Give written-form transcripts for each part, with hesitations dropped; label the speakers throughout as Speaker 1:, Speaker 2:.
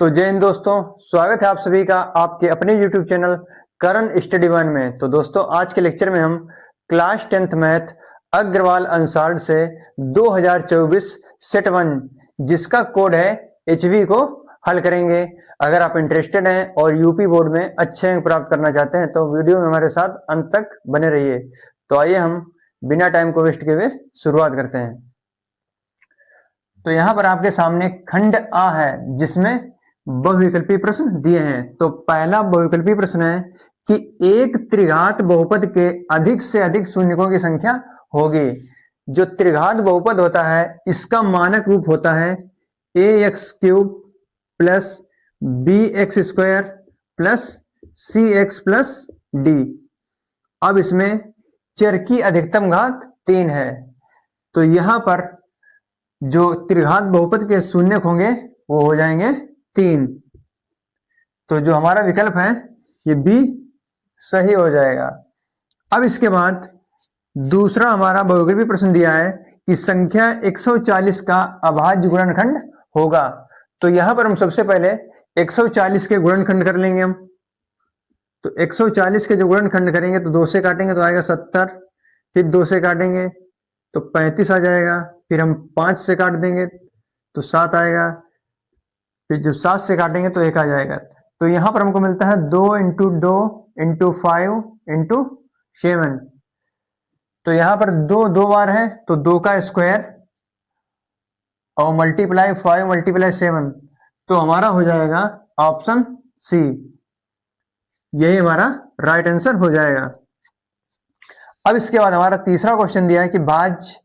Speaker 1: तो जय हिंद दोस्तों, स्वागत है आप सभी का आपके अपने YouTube चैनल करण स्टडी वन में। तो दोस्तों, आज के लेक्चर में हम क्लास 10th मैथ अग्रवाल अंसार्ड से 2024 सेट 1 जिसका कोड है HV को हल करेंगे। अगर आप इंटरेस्टेड हैं और यूपी बोर्ड में अच्छे अंक प्राप्त करना चाहते हैं तो वीडियो में हमारे साथ अंत तक बने रहिए। तो आइए हम बिना टाइम को वेस्ट किए हुए शुरुआत करते हैं। तो यहाँ पर आपके सामने खंड आ है जिसमें बहुविकल्पी प्रश्न दिए हैं। तो पहला बहुविकल्पी प्रश्न है कि एक त्रिघात बहुपद के अधिक से अधिक शून्यकों की संख्या होगी। जो त्रिघात बहुपद होता है इसका मानक रूप होता है ax³ plus bx² plus cx+d। अब इसमें चर की अधिकतम घात 3 है। तो यहां पर जो त्रिघात बहुपद के शून्यक होंगे वो हो जाएंगे 3। तो जो हमारा विकल्प है ये बी सही हो जाएगा। अब इसके बाद दूसरा हमारा बहुविकल्पी प्रश्न दिया है कि संख्या 140 का अभाज्य गुणनखंड होगा। तो यहां पर हम सबसे पहले 140 के गुणनखंड कर लेंगे हम। तो 140 के जो गुणनखंड करेंगे तो 2 से काटेंगे तो आएगा 70, फिर 2 से काटेंगे तो 35 आ जाएगा, फिर हम 5 से काट देंगे तो 7 आएगा, फिर जब 7 से काटेंगे तो 1 आ जाएगा। तो यहां पर हमको मिलता है 2 × 2 × 5 × 7। तो यहां पर 2 बार है तो 2 का स्क्वायर और मल्टीप्लाई 5 मल्टीप्लाई 7। तो हमारा हो जाएगा ऑप्शन सी, यही हमारा राइट आंसर हो जाएगा। अब इसके बाद हमारा तीसरा क्वेश्चन दिया है कि भाज्य,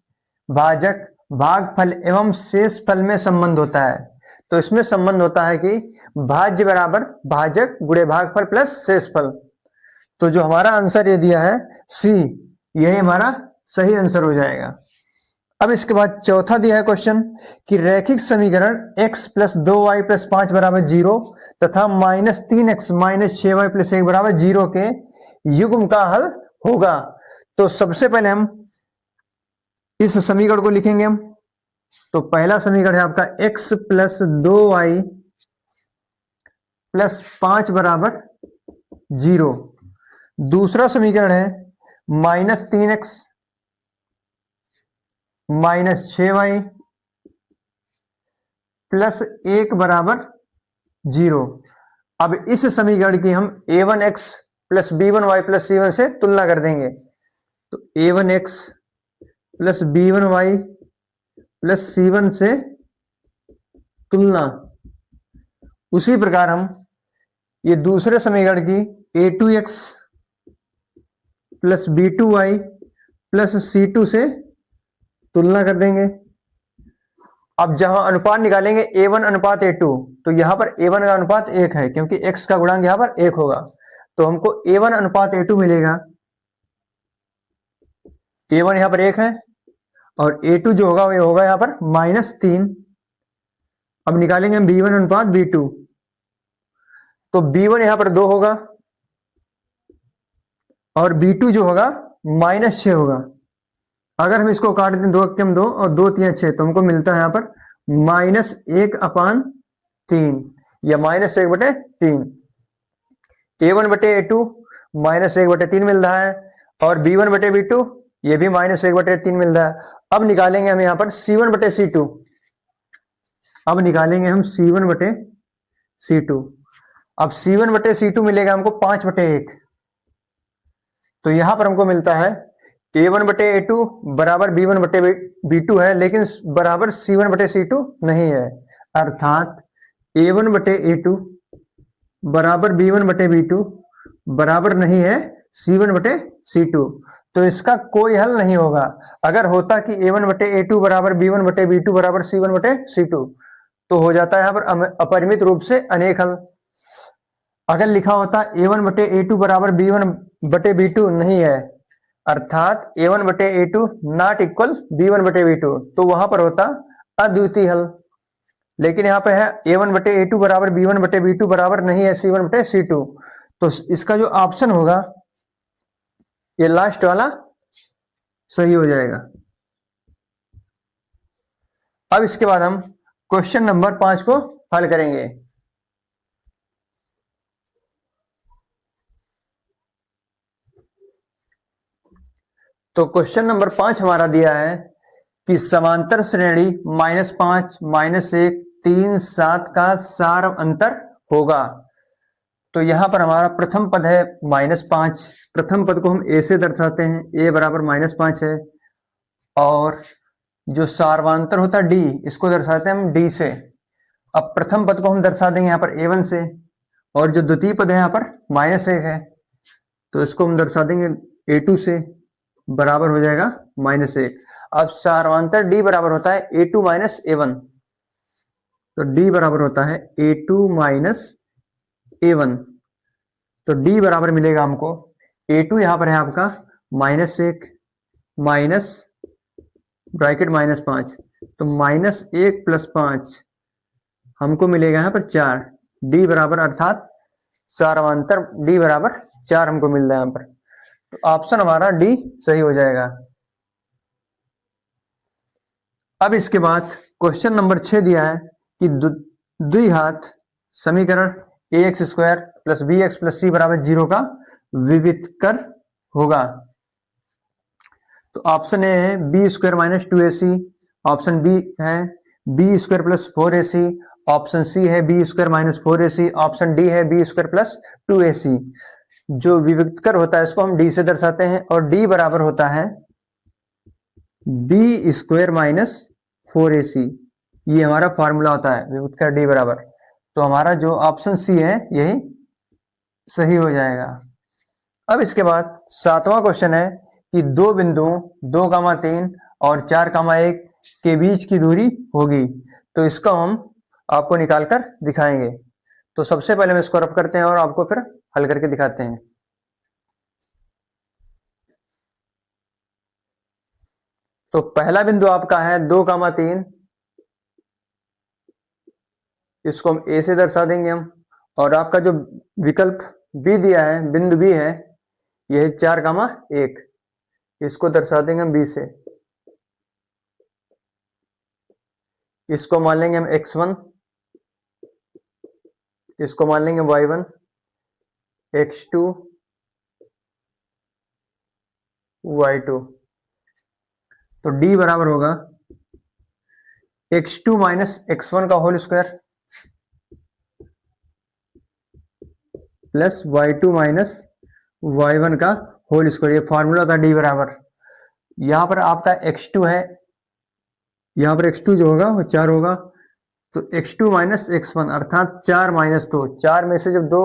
Speaker 1: भाजक, भागफल एवं शेषफल में संबंध होता है। तो इसमें संबंध होता है कि भाज्य बराबर भाजक गुणे भागफल प्लस शेषफल। तो जो हमारा आंसर ये दिया है सी, यही हमारा सही आंसर हो जाएगा। अब इसके बाद चौथा दिया है क्वेश्चन कि रैखिक समीकरण x + 2y + 5 = 0 तथा -3x - 6y + 1 = 0 के युग्म का हल होगा। तो सबसे पहले हम इस समीकरण को लिखेंगे हम। तो पहला समीकरण है आपका x + 2y + 5 = 0। दूसरा समीकरण है -3x - 6y + 1 = 0। अब इस समीकरण की हम a1x + b1y + c1 से तुलना कर देंगे। तो a1x + b1y + c1 से तुलना। उसी प्रकार हम ये दूसरे समीकरण की a2x + b2y + c2 से तुलना कर देंगे। अब जहां अनुपात निकालेंगे a1 अनुपात a2, तो यहां पर a1 का अनुपात 1 है क्योंकि x का गुणांक यहां पर 1 होगा। तो हमको a1 अनुपात a2 मिलेगा। a1 यहां पर 1 है और a2 जो होगा वो होगा यहां पर -3। अब निकालेंगे हम b1 अनुपात b2, तो b1 यहां पर 2 होगा और b2 जो होगा -6 होगा। अगर हम इसको काट दें 2 × 2 और 2 × 3 = 6, तो हमको मिलता है यहाँ पर -1/3 या -1/3। a1/a2 -1/3 मिल रहा है और b1/b2 ये भी -1/3 मिल रहा है। अब निकालेंगे हम यहाँ पर c1/c2। अब निकालेंगे हम c1/c2। अब c1/c2 मिलेगा हमको 5/1। तो यहां पर हमको मिलता है a1/a2 बराबर b1/b2 है, लेकिन बराबर c1/c2 नहीं है। अर्थात a1/a2 बराबर b1/b2 बराबर नहीं है c1/c2। तो इसका कोई हल नहीं होगा। अगर होता कि a1/a2 बराबर b1/b2 बराबर c1/c2 तो हो जाता है यहां पर अपरिमित रूप से अनेक हल। अगर लिखा होता a1/a2 बराबर b1/b2 नहीं है, अर्थात a1/a2 नॉट इक्वल b1/b2, तो वहां पर होता अद्वितीय हल। लेकिन यहाँ पे है a1/a2 बराबर b1/b2 बराबर नहीं है c1/c2, तो इसका जो ऑप्शन होगा ये लास्ट वाला सही हो जाएगा। अब इसके बाद हम क्वेश्चन नंबर 5 को हल करेंगे। तो क्वेश्चन नंबर 5 हमारा दिया है कि समांतर श्रेणी -5, -1, 3, 7 का सार अंतर होगा। तो यहां पर हमारा प्रथम पद है -5। प्रथम पद को हम ए से दर्शाते हैं, ए बराबर -5 है। और जो सार्वांतर होता है डी, इसको दर्शाते हैं हम डी से। अब प्रथम पद को हम दर्शा देंगे यहाँ पर A1 से, और जो द्वितीय पद है यहाँ पर -1 है, तो इसको हम दर्शा देंगे A2 से, बराबर हो जाएगा -1। अब सार्वांतर D बराबर होता है A2 माइनस A1, तो D बराबर होता है A2 माइनस A1। तो D बराबर मिलेगा हमको, A2 यहाँ पर है आपका -1 माइनस ब्रैकेट -5, तो -1 + 5 हमको मिलेगा यहाँ पर 4। D बराबर अर्थात सार्वांतर D बराबर 4 हमको मिल रहा है यहाँ पर। तो ऑप्शन हमारा डी सही हो जाएगा। अब इसके बाद क्वेश्चन नंबर 6 दिया है कि द्विघात समीकरण ax² + bx + c = 0 का विविधकर होगा। तो ऑप्शन ए है b² - 2ac, ऑप्शन बी है b² + 4ac, ऑप्शन सी है b² - 4ac, ऑप्शन डी है b² + 2ac। जो विविधकर होता है इसको हम डी से दर्शाते हैं, और डी बराबर होता है b² - 4ac। ये हमारा फॉर्मूला होता है विविधकर डी बराबर। तो हमारा जो ऑप्शन सी है यही सही हो जाएगा। अब इसके बाद 7वां क्वेश्चन है कि दो बिंदुओं 2,3 और 4,1 के बीच की दूरी होगी। तो इसको हम आपको निकालकर दिखाएंगे। तो सबसे पहले हम इसको रफ करते हैं और आपको फिर हल करके दिखाते हैं। तो पहला बिंदु आपका है 2,3, इसको हम ए से दर्शा देंगे हम। और आपका जो विकल्प बी दिया है, बिंदु बी है, यह 4,1, इसको दर्शा देंगे हम बी से। इसको मान लेंगे हम x1, इसको मान लेंगे y1, x2, y2। तो d बराबर होगा x2 - x1 का whole square plus y2 - y1 का होल स्क्वायर। ये फॉर्मूला था d बराबर। यहां पर आपका x2 है, यहां पर x2 जो होगा वो 4 होगा। तो x2 - x1 अर्थात 4 - 2, 4 में से जब 2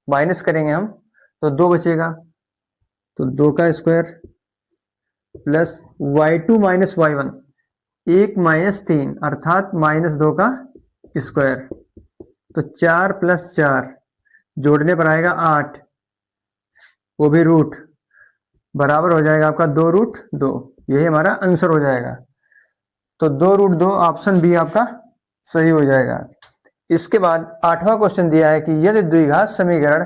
Speaker 1: माइनस करेंगे हम तो 2 बचेगा, तो 2 का स्क्वायर प्लस y2 - y1, 1 - 3 अर्थात -2 का स्क्वायर। तो 4 + 4 जोड़ने पर आएगा 8, वो भी रूट, बराबर हो जाएगा आपका 2√2। यही हमारा आंसर हो जाएगा। तो 2√2 ऑप्शन बी आपका सही हो जाएगा। इसके बाद 8वां क्वेश्चन दिया है कि यदि द्विघात समीकरण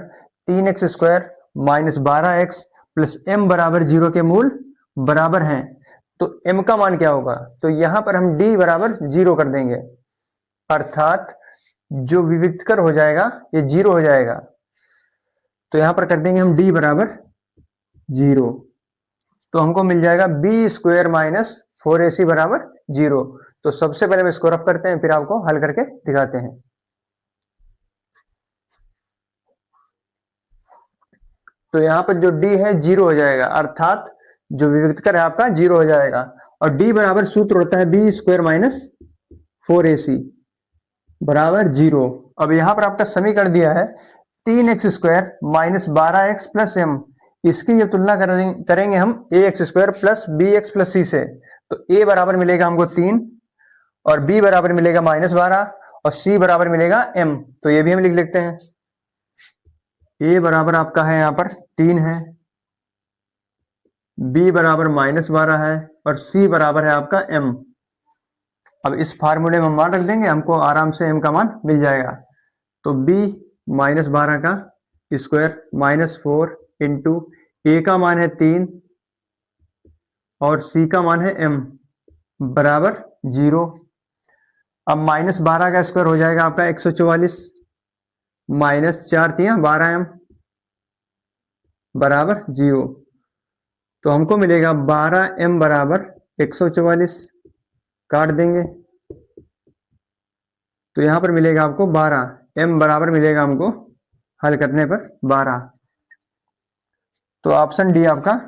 Speaker 1: 3x² - 12x + m = 0 के मूल बराबर हैं, तो m का मान क्या होगा? तो यहां पर हम d बराबर 0 कर देंगे, अर्थात जो विविधकर हो जाएगा ये 0 हो जाएगा। तो यहां पर कर देंगे हम d बराबर 0, तो हमको मिल जाएगा b² - 4ac = 0। तो सबसे पहले हम इसको रफ करते हैं, फिर आपको हल करके दिखाते हैं। तो यहाँ पर जो d है 0 हो जाएगा, अर्थात जो विविधकर है आपका 0 हो जाएगा। और d बराबर सूत्र होता है b² - 4ac बराबर 0। अब यहाँ पर आपका समीकरण दिया है 3x² - 12x + m, इसकी जब तुलना करेंगे हम ax² + bx + c से, तो a बराबर मिलेगा हमको 3, और b बराबर मिलेगा -12, और c बराबर मिलेगा m। तो ये भी हम लिख लेते हैं। a बराबर आपका है यहाँ पर 3 है, b बराबर -12 है, और c बराबर है आपका m। अब इस फार्मूले में मान रख देंगे, हमको आराम से m का मान मिल जाएगा। तो b -12 का स्क्वायर -4 इंटू a का मान है 3 और c का मान है m बराबर 0। अब -12 का स्क्वायर हो जाएगा आपका 144, -4 × 3 = 12m बराबर 0। तो हमको मिलेगा 12m बराबर 144, काट देंगे तो यहां पर मिलेगा आपको 12m बराबर मिलेगा हमको हल करने पर 12। तो ऑप्शन डी आपका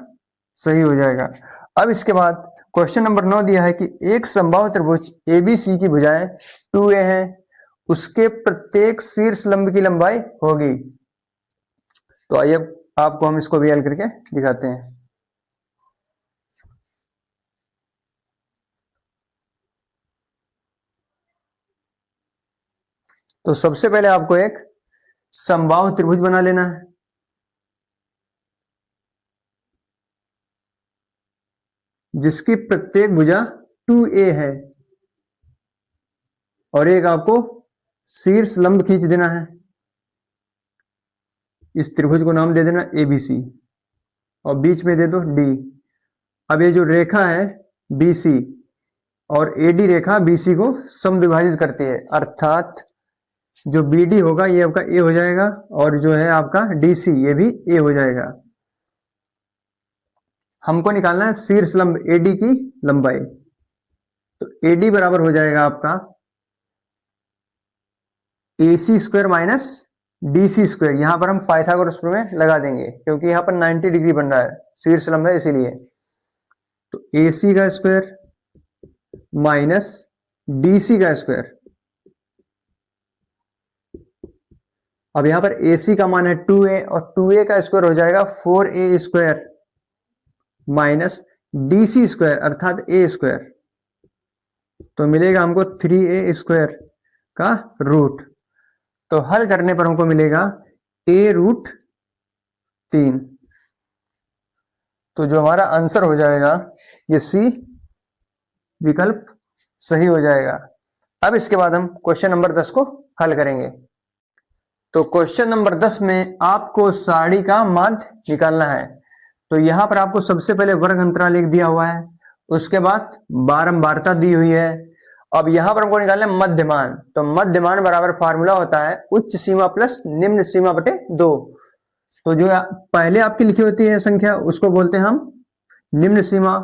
Speaker 1: सही हो जाएगा। अब इसके बाद क्वेश्चन नंबर 9 दिया है कि एक समबाहु त्रिभुज एबीसी की भुजाएं 2a है, उसके प्रत्येक शीर्ष लंब की लंबाई होगी। तो आइए आपको हम इसको भी हल करके दिखाते हैं। तो सबसे पहले आपको एक समबाहु त्रिभुज बना लेना है। जिसकी प्रत्येक भुजा 2a है और एक आपको शीर्ष लंब खींच देना है। इस त्रिभुज को नाम दे देना ABC और बीच में दे दो D। अब ये जो रेखा है BC और AD रेखा BC को समद्विभाजित करती है, अर्थात जो BD होगा ये आपका A हो जाएगा और जो है आपका DC ये भी A हो जाएगा। हमको निकालना है शीर्ष लंब AD की लंबाई। तो AD बराबर हो जाएगा आपका AC square minus DC square. यहां पर हम पाइथागोरस प्रमेय लगा देंगे क्योंकि यहां पर 90 डिग्री बन रहा है, शीर्ष लंब है इसीलिए। तो AC का स्क्वायर माइनस DC का स्क्वायर। अब यहां पर AC का मान है 2a और 2a का स्क्वायर हो जाएगा 4a square minus DC square अर्थात a स्क्वायर। तो मिलेगा हमको 3a स्क्वायर का रूट। तो हल करने पर हमको मिलेगा a√3। तो जो हमारा आंसर हो जाएगा ये C विकल्प सही हो जाएगा। अब इसके बाद हम क्वेश्चन नंबर 10 को हल करेंगे। तो क्वेश्चन नंबर 10 में आपको साड़ी का माध्य निकालना है। तो यहां पर आपको सबसे पहले वर्ग अंतराल एक दिया हुआ है, उसके बाद बारंबारता दी हुई है। अब यहां पर हमको निकालना है मध्यमान। तो मध्यमान बराबर फार्मूला होता है उच्च सीमा प्लस निम्न सीमा बटे 2। तो जो पहले आपकी लिखी होती है संख्या उसको बोलते हैं हम निम्न सीमा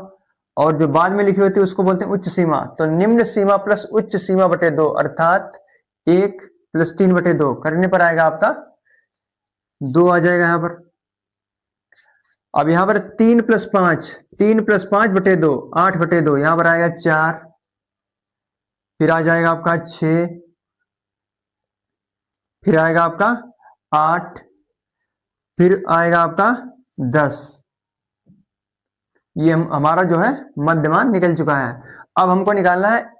Speaker 1: और जो बाद में लिखी होती है उसको बोलते हैं उच्च सीमा। तो निम्न सीमा प्लस उच्च सीमा बटे 2 अर्थात 1 प्लस 3 बटे 2 करने पर आएगा आपका 2 आ जाएगा यहां पर। अब यहां पर 3 प्लस 5 बटे 2 8 बटे 2 यहां पर आएगा 4, फिर आ जाएगा आपका 6, फिर आएगा आपका 8, फिर आएगा आपका 10। ये हमारा जो है मध्यमान निकल चुका है। अब हमको निकालना है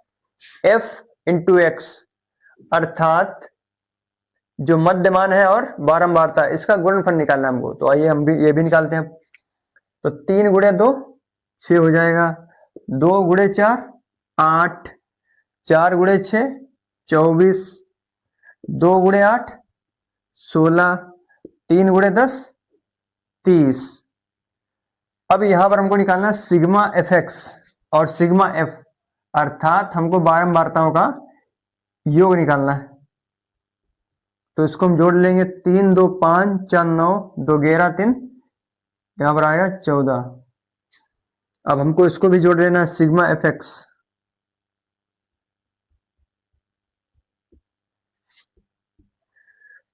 Speaker 1: f इंटू एक्स अर्थात जो मध्यमान है और बारंबारता इसका गुणनफल निकालना है हमको। तो आइए हम भी ये भी निकालते हैं। तो 3 गुणे 2 6 हो जाएगा, 2 गुणे 4 8, 4 गुणे 6 24, 2 गुणे 8 16, 3 गुणे 10 30। अब यहां पर हमको निकालना है सिग्मा एफ एक्स और सिग्मा एफ अर्थात हमको बारंबारताओं का योग निकालना है। तो इसको हम जोड़ लेंगे, 3 2 5 4 9 2 11 3 यहां पर आएगा 14। अब हमको इसको भी जोड़ लेना है सिग्मा एफ एक्स।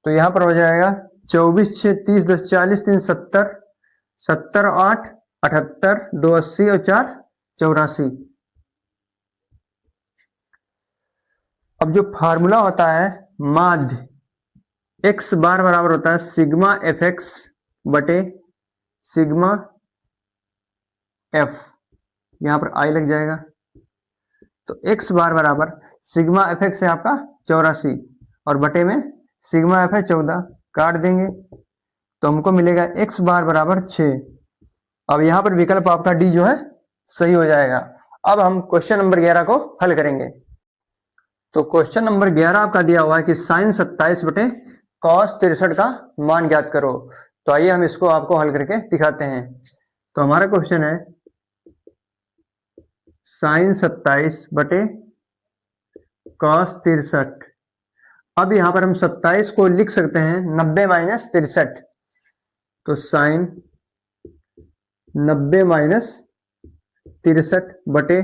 Speaker 1: तो यहां पर हो जाएगा 24 6 30 10 40 3 70 70 8 78 2 80 और 4 84। अब जो फार्मूला होता है माध्य एक्स बार बराबर होता है सिग्मा एफ एक्स बटे सिग्मा एफ, यहां पर आई लग जाएगा। तो एक्स बार बराबर सिग्मा एफ एक्स है आपका 84 और बटे में सिग्मा एफ है 14, काट देंगे तो हमको मिलेगा एक्स बार बराबर 6। अब यहां पर विकल्प आपका डी जो है सही हो जाएगा। अब हम क्वेश्चन नंबर 11 को हल करेंगे। तो क्वेश्चन नंबर 11 आपका दिया हुआ है कि साइन 27 बटे कॉस 63 का मान ज्ञात करो। तो आइए हम इसको आपको हल करके दिखाते हैं। तो हमारा क्वेश्चन है साइन 27 बटे कॉस 63। अब यहां पर हम 27 को लिख सकते हैं 90 माइनस 63। तो साइन 90 माइनस 63 बटे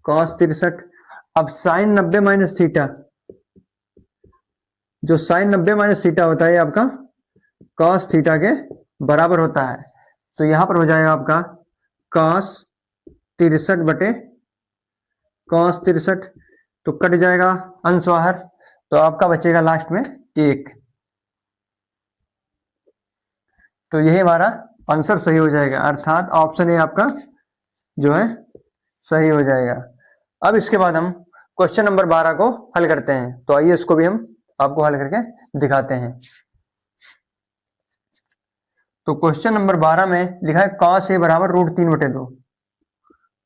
Speaker 1: कॉस 63। अब साइन 90 माइनस थीटा, जो साइन 90 माइनस थीटा होता है आपका कॉस थीटा के बराबर होता है। तो यहां पर हो जाएगा आपका कॉस 63 बटे कॉस 63, तो कट जाएगा अंश बाहर, तो आपका बचेगा लास्ट में 1। तो यही हमारा आंसर सही हो जाएगा, अर्थात ऑप्शन ए आपका जो है सही हो जाएगा। अब इसके बाद हम क्वेश्चन नंबर 12 को हल करते हैं। तो आइए इसको भी हम आपको हल करके दिखाते हैं। तो क्वेश्चन नंबर 12 में लिखा है कॉस ए बराबर √3/2,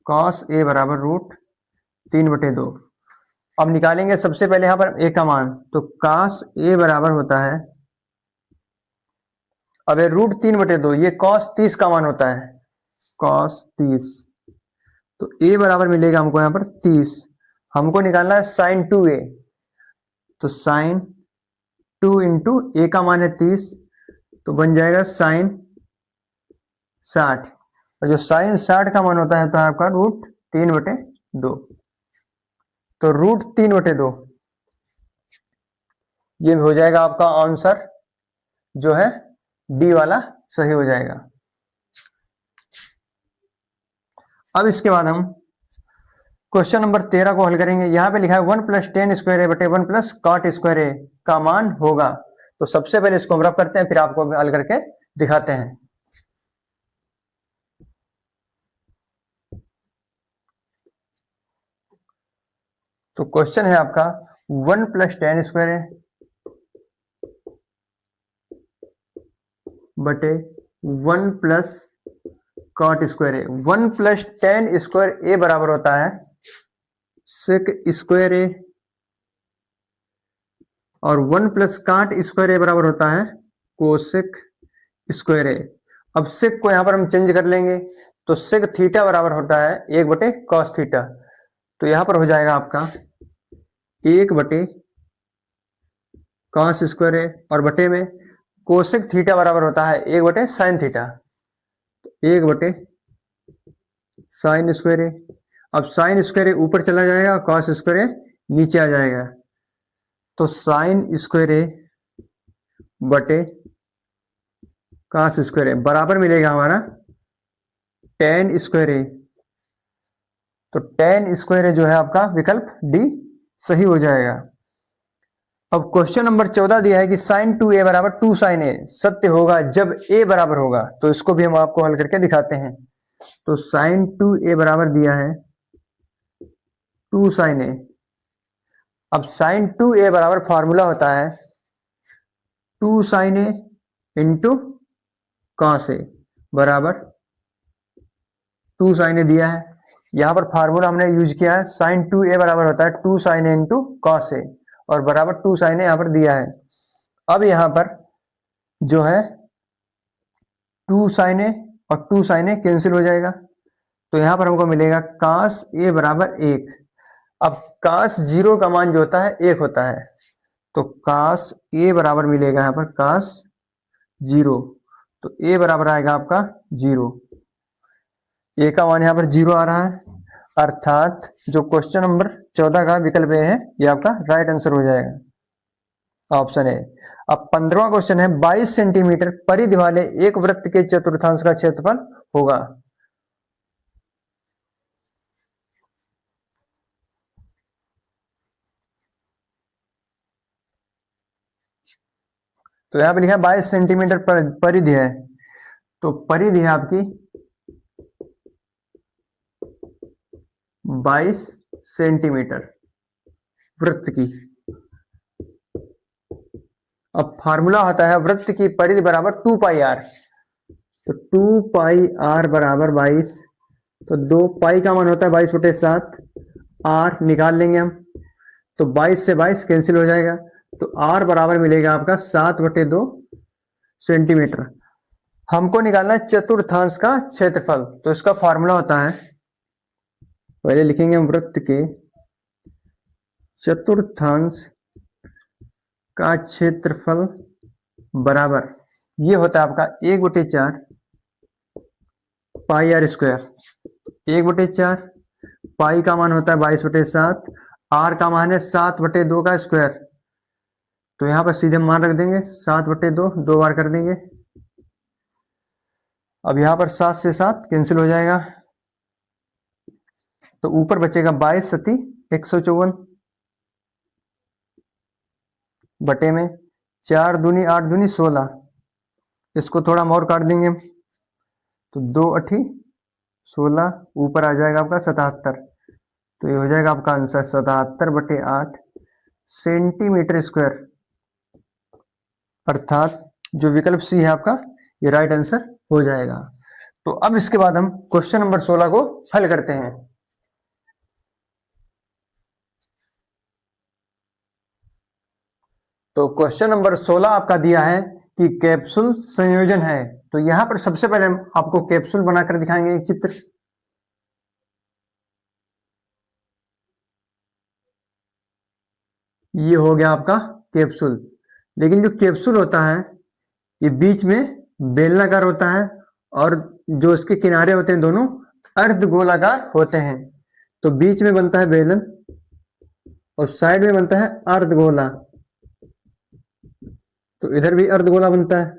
Speaker 1: कॉस ए बराबर √3/2। अब निकालेंगे सबसे पहले यहां पर ए का मान, तो कॉस ए बराबर होता है, अब √3/2, ये कॉस 30 का मान होता है, कॉस 30, तो ए बराबर मिलेगा हमको यहां पर 30। हमको निकालना है साइन 2a, तो साइन 2 इंटू ए का मान है 30, तो बन जाएगा साइन 60, और जो साइन 60 का मान होता है तो आपका √3/2, तो √3/2 ये हो जाएगा आपका आंसर जो है डी वाला सही हो जाएगा। अब इसके बाद हम क्वेश्चन नंबर 13 को हल करेंगे। यहां पे लिखा है 1 + tan स्क्वायर ए बटे 1 + cot स्क्वायर ए का मान होगा। तो सबसे पहले इसको हम रफ करते हैं, फिर आपको हल करके दिखाते हैं। तो क्वेश्चन है आपका 1 + tan स्क्वायर ए बटे 1 + cot स्क्वायर ए। 1 + tan स्क्वायर ए बराबर होता है sec स्क्वायर ए, और 1 + cot स्क्वायर ए बराबर होता है कोसेक स्क्वायर ए। अब सेक को यहां पर हम चेंज कर लेंगे, तो सेक थीटा बराबर होता है 1/cos थीटा, तो यहां पर हो जाएगा आपका 1/cos स्क्वायर ए, और बटे में कोसेक थीटा बराबर होता है 1/sin थीटा, 1/sin स्क्वायर ए। अब साइन स्क्वायर ए ऊपर चला जाएगा, कॉस स्क्वायर ए नीचे आ जाएगा, तो साइन स्क्वायर ए बटे कॉस स्क्वायर ए बराबर मिलेगा हमारा tan स्क्वायर ए। तो tan स्क्वायर ए जो है आपका विकल्प डी सही हो जाएगा। अब क्वेश्चन नंबर 14 दिया है कि sin 2a बराबर 2 sin a सत्य होगा जब a बराबर होगा। तो इसको भी हम आपको हल करके दिखाते हैं। तो sin 2a बराबर दिया है 2 sin a। अब sin 2a बराबर फॉर्मूला होता है 2 sin a into cos a बराबर 2 sin a दिया है। यहां पर फार्मूला हमने यूज किया है, sin 2a बराबर होता है 2 sin a into cos a, और बराबर 2 sin a यहां पर दिया है। अब यहां पर जो है 2 sin a और 2 sin a कैंसिल हो जाएगा, तो यहां पर हमको मिलेगा cos a बराबर 1। अब cos 0 का मान जो होता है 1 होता है, तो cos a बराबर मिलेगा यहां पर cos 0, तो a बराबर आएगा आपका 0। a का मान यहां पर 0 आ रहा है, अर्थात जो क्वेश्चन नंबर 14 का विकल्प ए है ये आपका राइट आंसर हो जाएगा, ऑप्शन ए। अब 15वां क्वेश्चन है 22 सेंटीमीटर परिधि वाले एक वृत्त के चतुर्थांश का क्षेत्रफल होगा। तो यहां पे लिखा है 22 सेंटीमीटर परिधि है, तो परिधि है आपकी 22 सेंटीमीटर वृत्त की। अब फार्मूला होता है वृत्त की परिधि बराबर 2πr, तो 2πr बराबर 22, तो 2 पाई का मान होता है 22/7, r निकाल लेंगे हम, तो 22 से 22 कैंसिल हो जाएगा, तो r बराबर मिलेगा आपका 7/2 सेंटीमीटर। हमको निकालना है चतुर्थांश का क्षेत्रफल, तो इसका फार्मूला होता है, पहले लिखेंगे हम वृत्त के चतुर्थांश का क्षेत्रफल बराबर, ये होता है आपका 1/4 पाई आर स्क्वायर, 1/4, पाई का मान होता है 22/7, आर का मान है 7/2 का स्क्वायर। तो यहाँ पर सीधे मान रख देंगे 7/2, 2 बार कर देंगे। अब यहाँ पर 7 से 7 कैंसिल हो जाएगा, तो ऊपर बचेगा 22 सती 154 बटे में 4 दूनी 8 दूनी 16। इसको थोड़ा और काट देंगे तो 2 8 16, ऊपर आ जाएगा आपका 77। तो ये हो जाएगा आपका आंसर 77/8 सेंटीमीटर स्क्वायर, अर्थात जो विकल्प सी है आपका ये राइट आंसर हो जाएगा। तो अब इसके बाद हम क्वेश्चन नंबर 16 को हल करते हैं। तो क्वेश्चन नंबर 16 आपका दिया है कि कैप्सूल संयोजन है। तो यहां पर सबसे पहले हम आपको कैप्सूल बनाकर दिखाएंगे एक चित्र। ये हो गया आपका कैप्सूल, लेकिन जो कैप्सूल होता है ये बीच में बेलनाकार होता है और जो इसके किनारे होते हैं दोनों अर्धगोलाकार होते हैं। तो बीच में बनता है बेलन और साइड में बनता है अर्धगोला। तो इधर भी अर्धगोला बनता है।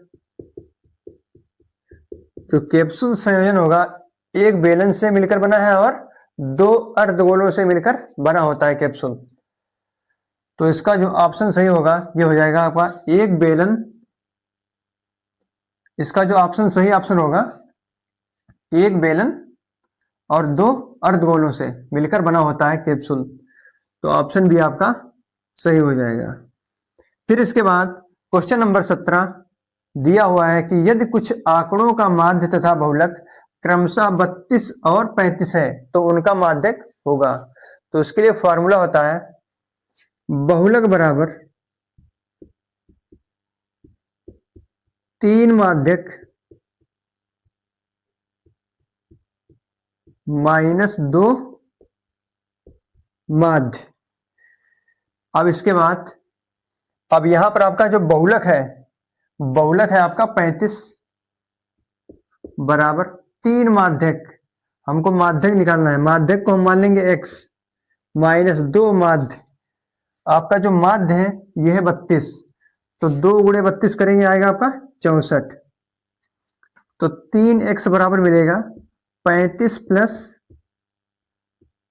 Speaker 1: तो कैप्सूल संयोजन होगा, एक बेलन से मिलकर बना है और 2 अर्धगोलों से मिलकर बना होता है कैप्सूल। तो इसका जो ऑप्शन सही होगा ये हो जाएगा आपका एक बेलन। इसका जो ऑप्शन सही ऑप्शन होगा एक बेलन और 2 अर्धगोलों से मिलकर बना होता है कैप्सूल। तो ऑप्शन बी आपका सही हो जाएगा। फिर इसके बाद क्वेश्चन नंबर 17 दिया हुआ है कि यदि कुछ आंकड़ों का माध्य तथा बहुलक क्रमशः 32 और 35 है तो उनका माध्यक होगा। तो इसके लिए फॉर्मूला होता है बहुलक बराबर 3 माध्यक माइनस 2 माध्य। अब इसके बाद अब यहां पर आपका जो बहुलक है आपका 35 बराबर 3 माध्यक। हमको माध्यक निकालना है, माध्यक को हम मान लेंगे x माइनस 2 माध्य। आपका जो माध्य है यह है 32, तो 2 गुणे 32 करेंगे आएगा आपका 64। तो 3x बराबर मिलेगा 35 प्लस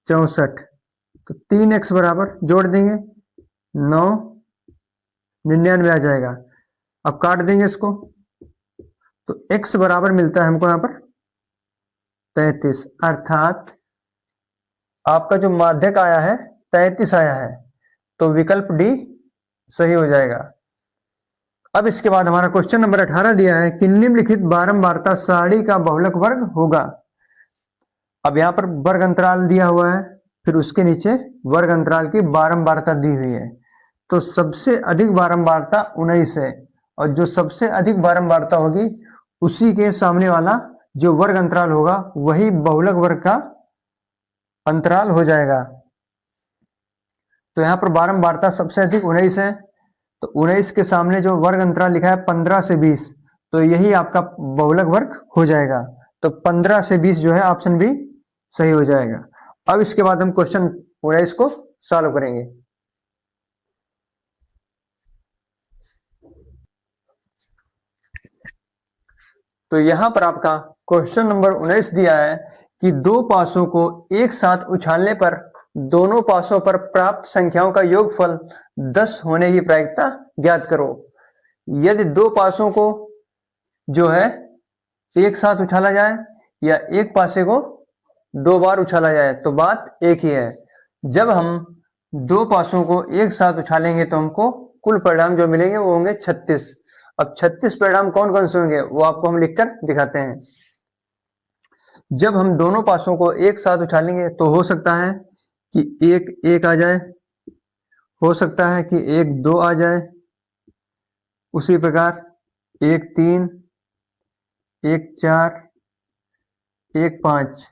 Speaker 1: 64। तो 3x बराबर जोड़ देंगे 9 99 आ जाएगा। अब काट देंगे इसको, तो x बराबर मिलता है हमको यहां पर 33, अर्थात आपका जो माध्यक आया है 33 आया है। तो विकल्प डी सही हो जाएगा। अब इसके बाद हमारा क्वेश्चन नंबर 18 दिया है कि निम्नलिखित बारंबारता सारणी का बहुलक वर्ग होगा। अब यहां पर वर्ग अंतराल दिया हुआ है, फिर उसके नीचे वर्ग अंतराल की बारंबारता दी हुई है। तो सबसे अधिक बारंबारता 19 है और जो सबसे अधिक बारंबारता होगी उसी के सामने वाला जो वर्ग अंतराल होगा वही बहुलक वर्ग का अंतराल हो जाएगा। तो यहां पर बारंबारता सबसे अधिक 19 है, तो 19 के सामने जो वर्ग अंतराल लिखा है 15 से 20, तो यही आपका बहुलक वर्ग हो जाएगा। तो 15 से 20 जो है ऑप्शन बी सही हो जाएगा। अब इसके बाद हम क्वेश्चन 19 को सॉल्व करेंगे। तो यहां पर आपका क्वेश्चन नंबर 19 दिया है कि दो पासों को एक साथ उछालने पर दोनों पासों पर प्राप्त संख्याओं का योगफल 10 होने की प्रायिकता ज्ञात करो। यदि दो पासों को जो है एक साथ उछाला जाए या एक पासे को 2 बार उछाला जाए तो बात एक ही है। जब हम दो पासों को एक साथ उछालेंगे तो हमको कुल परिणाम जो मिलेंगे वो होंगे 36। अब 36 परिणाम कौन कौन से होंगे वो आपको हम लिखकर दिखाते हैं। जब हम दोनों पासों को एक साथ उछालेंगे तो हो सकता है कि एक एक आ जाए, हो सकता है कि एक 2 आ जाए, उसी प्रकार एक 3, एक 4, एक 5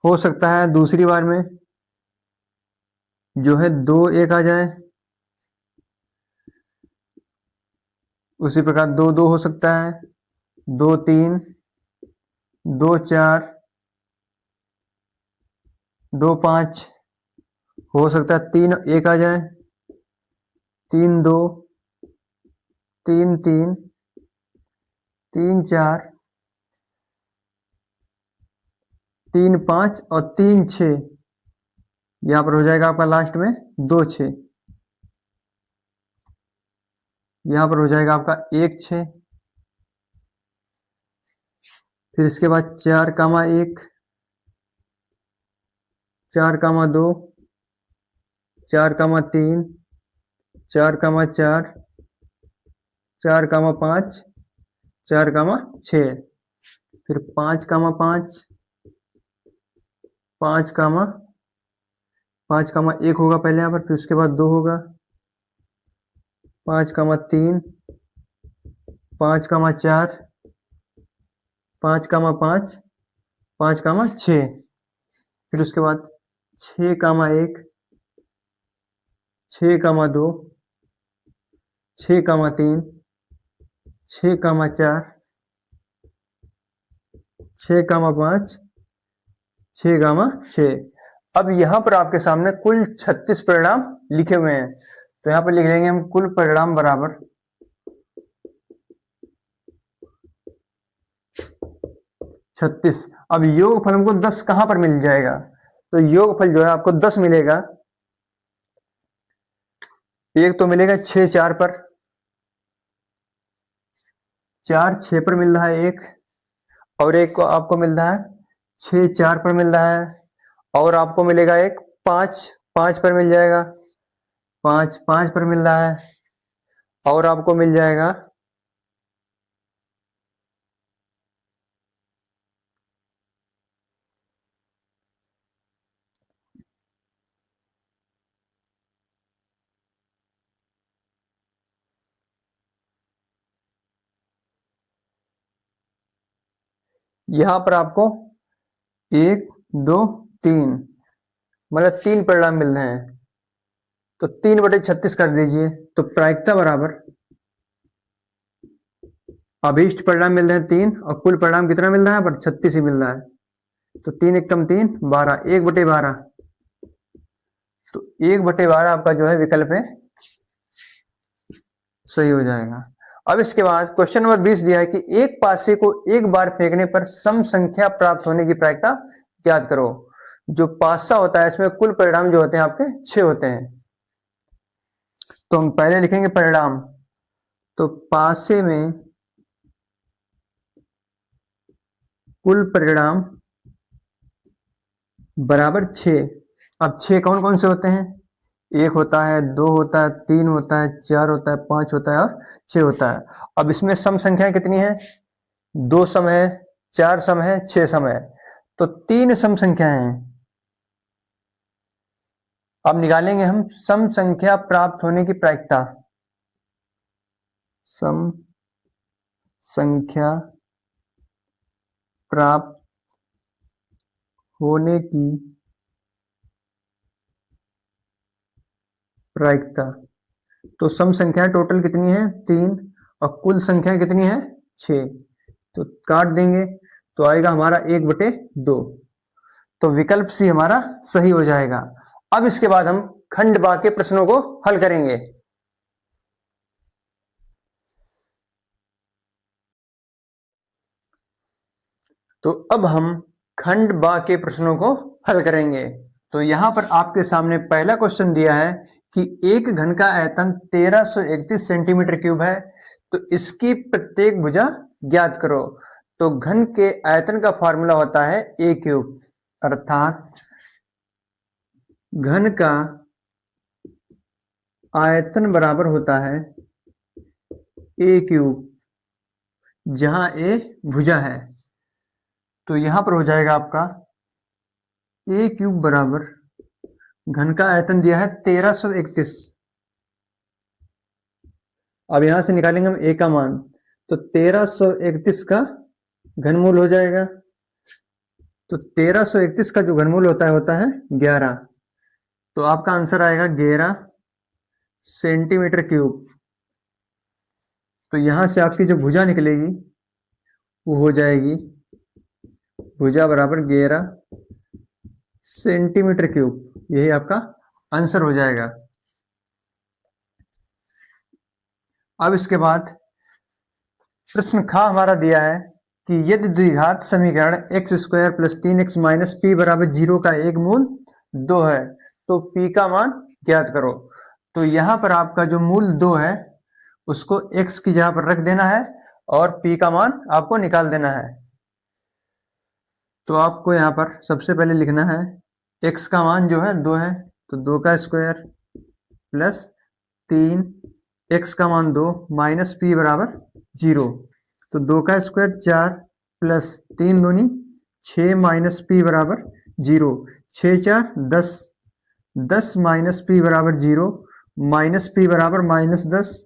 Speaker 1: हो सकता है। दूसरी बार में जो है 2 1 आ जाए, उसी प्रकार 2 2 हो सकता है, 2 3, 2 4 2 5, हो सकता है 3 1 आ जाए, 3 2, 3 3, 3 4, 3 5 और 3 6। यहाँ पर हो जाएगा आपका लास्ट में 2 6। यहाँ पर हो जाएगा आपका 1 6। फिर इसके बाद 4 कामा 1, 4 कामा 2, 4 कामा 3, 4 कामा 4, 4 कामा 5, 4 कामा 6। फिर 5 कामा 5, 5 कामा 5 कामा 1 होगा पहले यहाँ पर, फिर उसके बाद 2 होगा, 5 कामा 3, 5 कामा 4, 5 कामा 5, 5 कामा 6। फिर उसके बाद 6 कामा 1, 6 कामा 2, 6 कामा 3, 6 कामा 4, 6 कामा 5, 6 कामा 6। अब यहाँ पर आपके सामने कुल 36 परिणाम लिखे हुए हैं, तो यहाँ पर लिख लेंगे हम कुल परिणाम बराबर 36। अब योगफल हमको 10 कहां पर मिल जाएगा, तो योगफल जो है आपको 10 मिलेगा। एक तो मिलेगा 6 4 पर, 4 6 पर मिल रहा है एक, और एक को आपको मिल रहा है 6 4 पर मिल रहा है, और आपको मिलेगा एक 5 5 पर मिल जाएगा, 5 5 पर मिल रहा है, और आपको मिल जाएगा यहां पर आपको 1 2 3, मतलब 3 परिणाम मिल रहे हैं, तो 3/36 कर दीजिए, तो प्रायिकता बराबर अभीष्ट परिणाम मिल रहे हैं 3, और कुल परिणाम कितना मिल रहा है पर 36 ही मिल रहा है, तो 3 एकम 3 12, 1/12, तो 1/12 आपका जो है विकल्प है सही हो जाएगा। अब इसके बाद क्वेश्चन नंबर 20 दिया है कि एक पासे को एक बार फेंकने पर सम संख्या प्राप्त होने की प्रायिकता याद करो। जो पासा होता है इसमें कुल परिणाम जो होते हैं आपके 6 होते हैं, तो हम पहले लिखेंगे परिणाम, तो पासे में कुल परिणाम बराबर 6। अब 6 कौन कौन से होते हैं, 1 होता है, 2 होता है, 3 होता है, 4 होता है, 5 होता है और 6 होता है। अब इसमें सम संख्याएं कितनी है, 2 सम है, 4 सम है, 6 सम है, तो 3 सम संख्याएं हैं। अब निकालेंगे हम सम संख्या प्राप्त होने की प्रायिकता, सम संख्या प्राप्त होने की प्रायिकता। तो सम संख्या टोटल कितनी है 3, और कुल संख्या कितनी है 6, तो काट देंगे तो आएगा हमारा 1/2, तो विकल्प सी हमारा सही हो जाएगा। अब इसके बाद हम खंड बा के प्रश्नों को हल करेंगे। तो अब हम खंड बा के प्रश्नों को हल करेंगे। तो यहां पर आपके सामने पहला क्वेश्चन दिया है कि एक घन का आयतन 1331 सेंटीमीटर क्यूब है, तो इसकी प्रत्येक भुजा ज्ञात करो। तो घन के आयतन का फॉर्मूला होता है ए क्यूब, अर्थात घन का आयतन बराबर होता है ए क्यूब, जहां ए भुजा है। तो यहां पर हो जाएगा आपका ए क्यूब बराबर, घन का आयतन दिया है 1331, अब यहां से निकालेंगे हम ए का मान, तो 1331 का घनमूल हो जाएगा, तो 1331 का जो घनमूल होता है 11, तो आपका आंसर आएगा 11 सेंटीमीटर क्यूब। तो यहां से आपकी जो भुजा निकलेगी वो हो जाएगी भुजा बराबर 11 सेंटीमीटर क्यूब, यही आपका आंसर हो जाएगा। अब इसके बाद प्रश्न खा हमारा दिया है कि यदि द्विघात समीकरण x square plus 3x minus P बराबर 0 का एक मूल 2 है तो p का मान ज्ञात करो। तो यहाँ पर आपका जो मूल 2 है उसको x की जगह पर रख देना है और p का मान आपको निकाल देना है। तो आपको यहाँ पर सबसे पहले लिखना है x का मान जो है 2 है, तो 2 का स्क्वायर प्लस 3, x का मान 2 माइनस p बराबर 0, तो 2 का स्क्वायर 4 प्लस 3 दूनी 6 माइनस पी बराबर 0, 6 4 10, 10 माइनस पी बराबर 0, माइनस पी बराबर माइनस 10,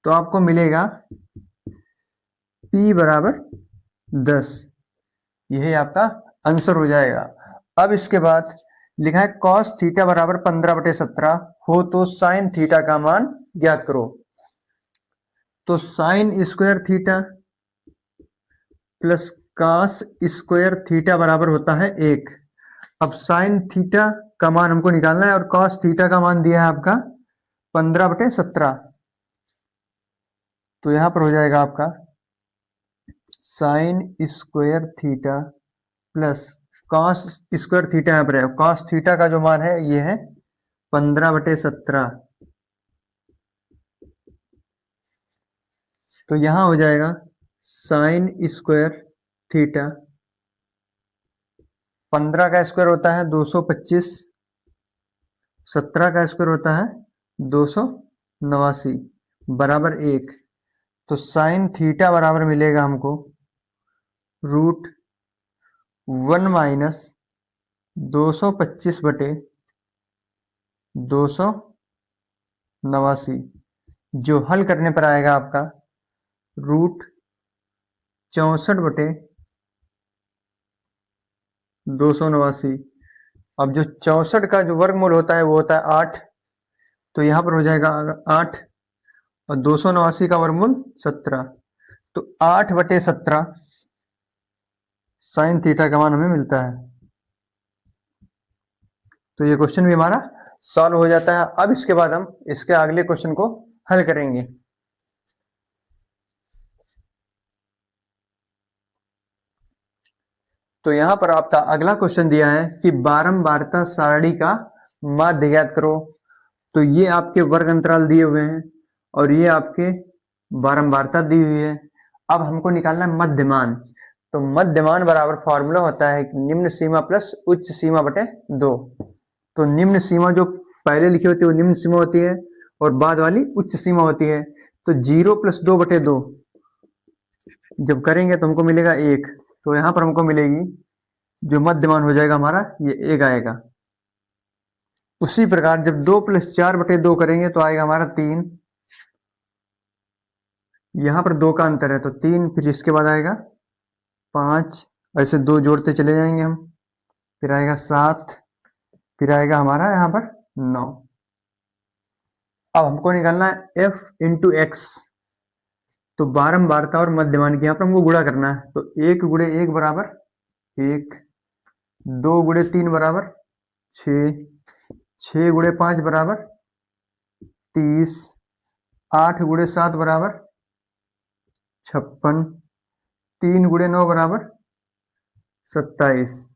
Speaker 1: तो आपको मिलेगा p बराबर 10, यही आपका आंसर हो जाएगा। अब इसके बाद लिखा है कॉस थीटा बराबर 15/17 हो तो साइन थीटा का मान ज्ञात करो। तो sine square theta plus cos square theta बराबर होता है 1। अब साइन थीटा का मान हमको निकालना है और कॉस थीटा का मान दिया है आपका 15/17, तो यहां पर हो जाएगा आपका sine square theta plus cos square theta, यहाँ पर है कॉस थीटा का जो मान है ये है 15/17, तो यहां हो जाएगा साइन स्क्वायर थीटा, 15 का स्क्वायर होता है 225, 17 का स्क्वायर होता है 289 बराबर 1, तो साइन थीटा बराबर मिलेगा हमको √1 माइनस 225/289, जो हल करने पर आएगा आपका √64/289। अब जो 64 का जो वर्गमूल होता है वो होता है 8, तो यहाँ पर हो जाएगा 8 और 289 का वर्गमूल 17, तो 8/17 साइन थीटा का मान हमें मिलता है। तो ये क्वेश्चन भी हमारा सॉल्व हो जाता है। अब इसके बाद हम इसके अगले क्वेश्चन को हल करेंगे। तो यहां पर आपका अगला क्वेश्चन दिया है कि बारंबारता सारणी का माध्य ज्ञात करो। तो ये आपके वर्ग अंतराल दिए हुए हैं और ये आपके बारंबारता दी हुई है। अब हमको निकालना है मध्यमान। तो मध्यमान बराबर फॉर्मूला होता है निम्न सीमा प्लस उच्च सीमा बटे 2। तो निम्न सीमा जो पहले लिखी होती है वो निम्न सीमा होती है और बाद वाली उच्च सीमा होती है। तो 0 + 2/2 जब करेंगे तो हमको मिलेगा 1, तो यहां पर हमको मिलेगी जो मध्यमान हो जाएगा हमारा ये 1 आएगा। उसी प्रकार जब 2 + 4/2 करेंगे तो आएगा हमारा 3, यहां पर 2 का अंतर है तो 3, फिर इसके बाद आएगा 5, ऐसे 2 जोड़ते चले जाएंगे हम, फिर आएगा 7, फिर आएगा हमारा यहाँ पर 9। अब हमको निकालना है f × x। तो बारंबारता और मध्यमान की यहाँ पर हमको गुणा करना है। तो 1 × 1 बराबर 1, 2 × 3 बराबर 6, 6 × 5 बराबर 30, 8 × 7 बराबर 56, 3 × 9 बराबर 27।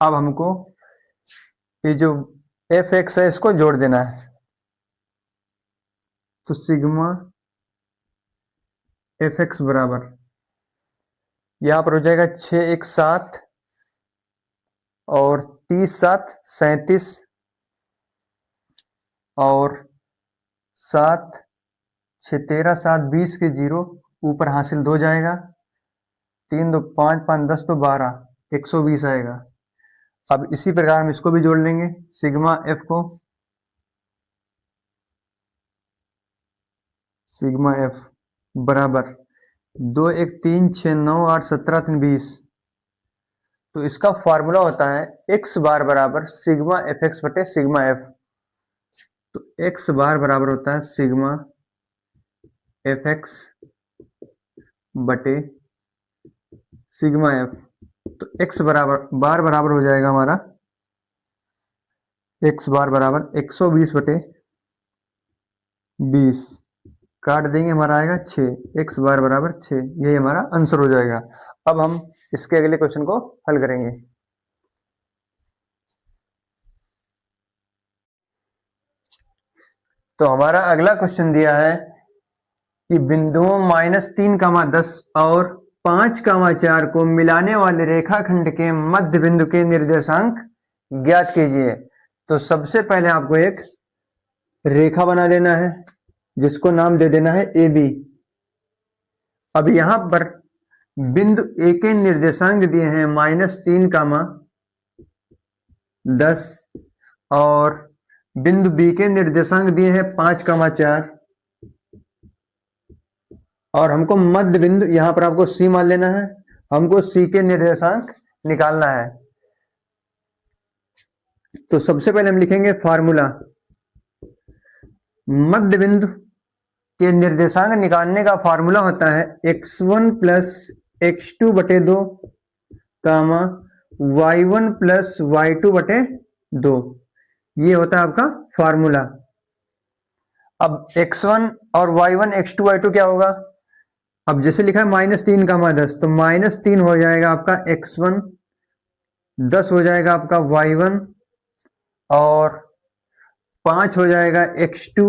Speaker 1: अब हमको ये जो fx है इसको जोड़ देना है। तो सिग्मा fx बराबर यहाँ पर हो जाएगा 6 × 1 = 7 और 30 × 7 = 37 और 7 × 6 = 13, 7 × 20 के 0, ऊपर हासिल 2 जाएगा, 3 × 2 = 5, 5 × 10 = 12, 120 आएगा। अब इसी प्रकार हम इसको भी जोड़ लेंगे सिग्मा f को, सिग्मा f बराबर 2 × 1 = 3, 6 × 9 = 8, 17 × 3 = 20। तो इसका फॉर्मूला होता है x बार बराबर सिग्मा fx बटे सिग्मा f। तो x बार बराबर होता है सिग्मा fx बटे सिग्मा f। तो x बराबर बार बराबर हो जाएगा हमारा x बार बराबर 120 बटे 20, काट देंगे हमारा आएगा 6, x बार बराबर 6, यही हमारा आंसर हो जाएगा। अब हम इसके अगले क्वेश्चन को हल करेंगे। तो हमारा अगला क्वेश्चन दिया है कि बिंदुओं -3, 10 और 5, 4 को मिलाने वाले रेखाखंड के मध्य बिंदु के निर्देशांक ज्ञात कीजिए। तो सबसे पहले आपको एक रेखा बना लेना है जिसको नाम दे देना है ए बी। अब यहां पर बिंदु ए के निर्देशांक दिए हैं -3, 10 और बिंदु बी के निर्देशांक दिए हैं 5, 4 और हमको मध्य बिंदु यहां पर आपको सी मान लेना है। हमको सी के निर्देशांक निकालना है। तो सबसे पहले हम लिखेंगे फार्मूला। मध्य बिंदु के निर्देशांक निकालने का फार्मूला होता है x1 प्लस x2 बटे 2 कामा y1 प्लस y2 बटे 2, ये होता है आपका फार्मूला। अब x1 और y1 x2 y2 क्या होगा? अब जैसे लिखा है -3, 10 तो -3 हो जाएगा आपका x1, 10 हो जाएगा आपका y1 और 5 हो जाएगा x2,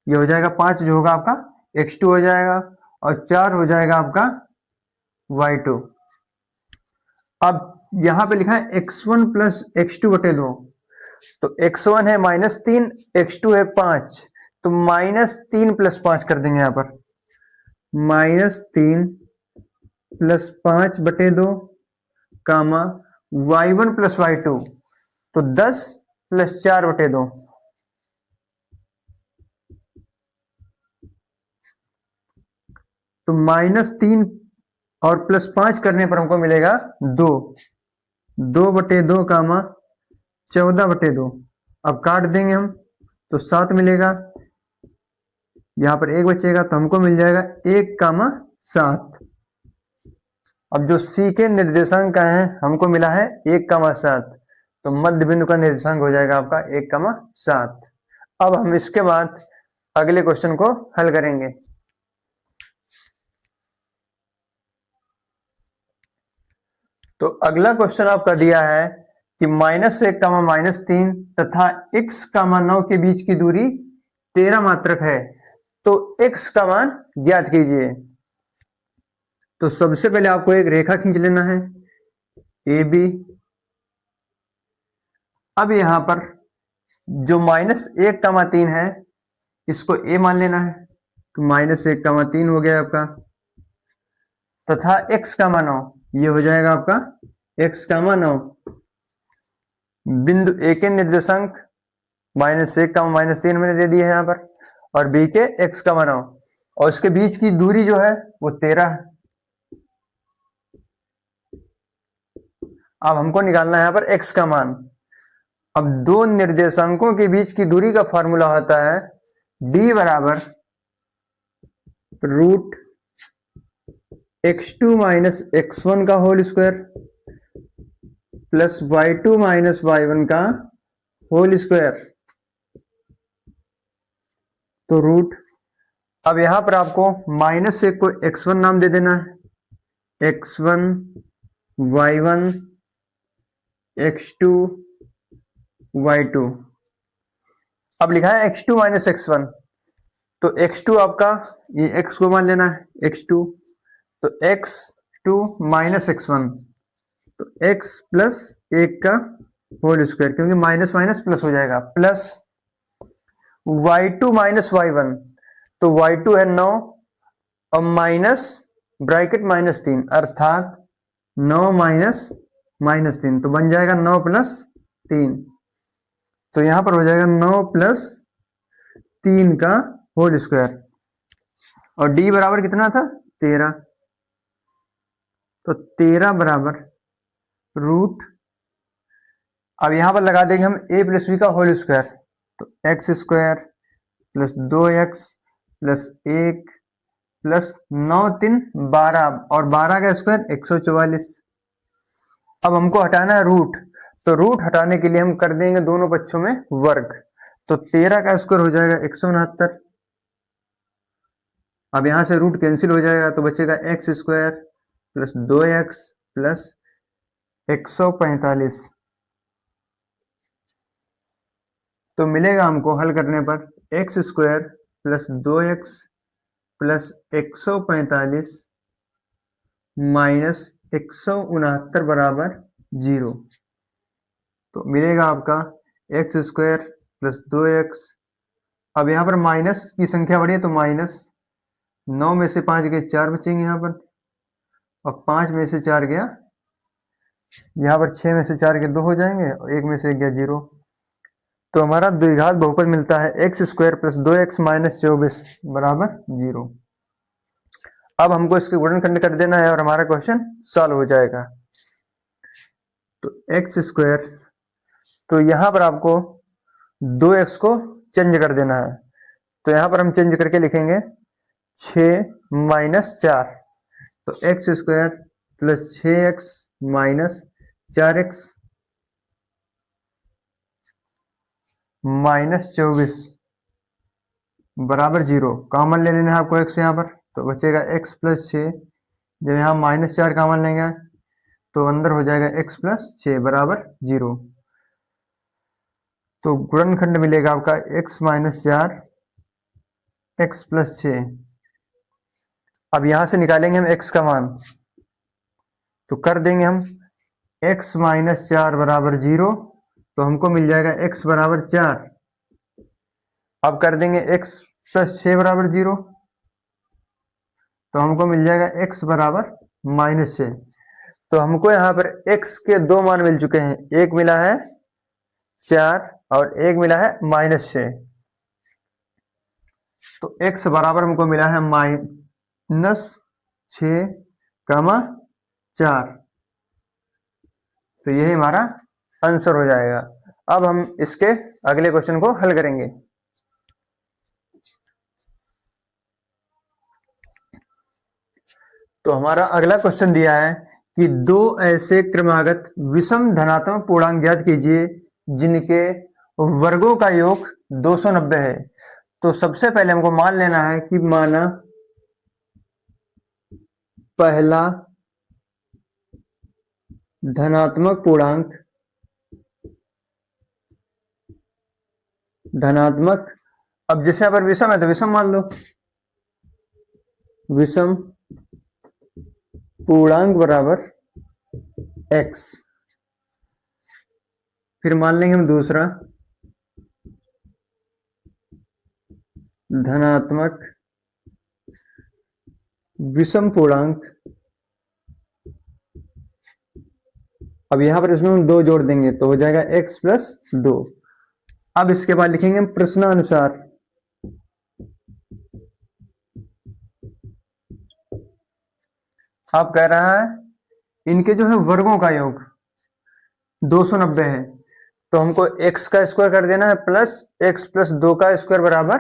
Speaker 1: ये हो जाएगा 5 जो होगा आपका x2 हो जाएगा और 4 हो जाएगा आपका y2। अब यहां पे लिखा है x1 प्लस x2 बटे 2, तो x1 है -3, x2 है 5, तो -3 प्लस 5 कर देंगे यहां पर, -3 प्लस 5 बटे 2 कामा y1 प्लस y2, तो 10 प्लस 4 बटे 2, तो -3 और प्लस 5 करने पर हमको मिलेगा 2, 2 बटे 2 कामा 14 बटे 2। अब काट देंगे हम तो 7 मिलेगा, यहां पर 1 बचेगा तो हमको मिल जाएगा 1, 7। अब जो सी के निर्देशांक का है हमको मिला है 1, 7, तो मध्य बिंदु का निर्देशांक हो जाएगा आपका 1, 7। अब हम इसके बाद अगले क्वेश्चन को हल करेंगे। तो अगला क्वेश्चन आपका दिया है कि -1, -3 तथा x, 9 के बीच की दूरी 13 मात्रक है, तो x का मान ज्ञात कीजिए। तो सबसे पहले आपको एक रेखा खींच लेना है ए बी। अब यहां पर जो -1, 3 है इसको a मान लेना है, तो -1, 3 हो गया आपका, तथा x, 9 ये हो जाएगा आपका x, 9। बिंदु ए के निर्देशांक -1, -3 मैंने दे दिए है यहां पर, और बी के x, 9 और इसके बीच की दूरी जो है वो 13 है। अब हमको निकालना है यहाँ पर x का मान। अब दो निर्देशांकों के बीच की दूरी का फॉर्मूला होता है d बराबर रूट x2 माइनस x1 का whole square plus y2 minus y1 का होल स्क्वायर, तो रूट। अब यहां पर आपको -1 को x1 नाम दे देना है, x1 y1 x2 y2। अब लिखा है x2 माइनस x1, तो x2 आपका ये x को मान लेना है x2, तो x2 माइनस x1, तो x प्लस 1 का होल स्क्वायर, क्योंकि माइनस माइनस प्लस हो जाएगा, प्लस y2 माइनस y1, तो y2 है 9 और माइनस ब्रैकेट -3 अर्थात 9 माइनस -3, तो बन जाएगा 9 प्लस 3, तो यहां पर हो जाएगा 9 प्लस 3 का होल स्क्वायर। और d बराबर कितना था 13, तो 13 बराबर रूट। अब यहां पर लगा देंगे हम a प्लस b का होल स्क्वायर, तो x square plus 2x plus 1 plus 9×3 = 12 और 12 का स्क्वायर 144। अब हमको हटाना है रूट, तो रूट हटाने के लिए हम कर देंगे दोनों पक्षों में वर्ग, तो 13 का स्क्वायर हो जाएगा 169। अब यहां से रूट कैंसिल हो जाएगा तो बचेगा x square plus 2x plus 145। तो मिलेगा हमको हल करने पर x square plus 2x plus 145 minus 169 बराबर 0। तो मिलेगा आपका एक्स स्क्वायर प्लस 2x। अब यहाँ पर माइनस की संख्या बढ़ी है तो माइनस 9 में से 5 गए 4 बचेंगे यहाँ पर, और 5 में से 4 गया, यहाँ पर 6 में से 4 के 2 हो जाएंगे और 1 में से 1 गया 0। तो हमारा द्विघात बहुपद मिलता है x square plus 2x minus 24 बराबर 0। अब हमको इसके गुणनखंड कर देना है और हमारा क्वेश्चन सॉल्व हो जाएगा। तो एक्स स्क्वायर, तो यहाँ पर आपको 2x को चेंज कर देना है, तो यहाँ पर हम चेंज करके लिखेंगे 6 माइनस 4, तो x square plus 6x minus 4x minus 24 बराबर 0। कॉमन ले लेना है आपको x यहाँ पर, तो बचेगा x प्लस 6। जब यहाँ माइनस 4 कॉमन लेंगे तो अंदर हो जाएगा x प्लस 6 बराबर 0। तो गुणनखंड मिलेगा आपका x माइनस 4 x प्लस 6। अब यहां से निकालेंगे हम x का मान, तो कर देंगे हम x माइनस 4 बराबर 0, तो हमको मिल जाएगा x बराबर 4। अब कर देंगे x प्लस 6 बराबर 0, तो हमको मिल जाएगा x बराबर माइनस 6। तो हमको यहाँ पर x के दो मान मिल चुके हैं, एक मिला है 4 और एक मिला है माइनस 6। तो x बराबर हमको मिला है माइनस 6, 4। तो यही हमारा आंसर हो जाएगा। अब हम इसके अगले क्वेश्चन को हल करेंगे। तो हमारा अगला क्वेश्चन दिया है कि दो ऐसे क्रमागत विषम धनात्मक पूर्णांक ज्ञात कीजिए जिनके वर्गों का योग 290 है। तो सबसे पहले हमको मान लेना है कि माना पहला धनात्मक पूर्णांक धनात्मक, अब जैसे यहाँ पर विषम है तो विषम मान लो, विषम पूर्णांक बराबर x। फिर मान लेंगे हम दूसरा धनात्मक विषम पूर्णांक। अब यहां पर इसमें हम 2 जोड़ देंगे तो हो जाएगा x प्लस 2। अब इसके बाद लिखेंगे हम प्रश्नानुसार। अब कह रहा है इनके जो है वर्गों का योग 290 है, तो हमको x का स्क्वायर कर देना है प्लस x प्लस 2 का स्क्वायर बराबर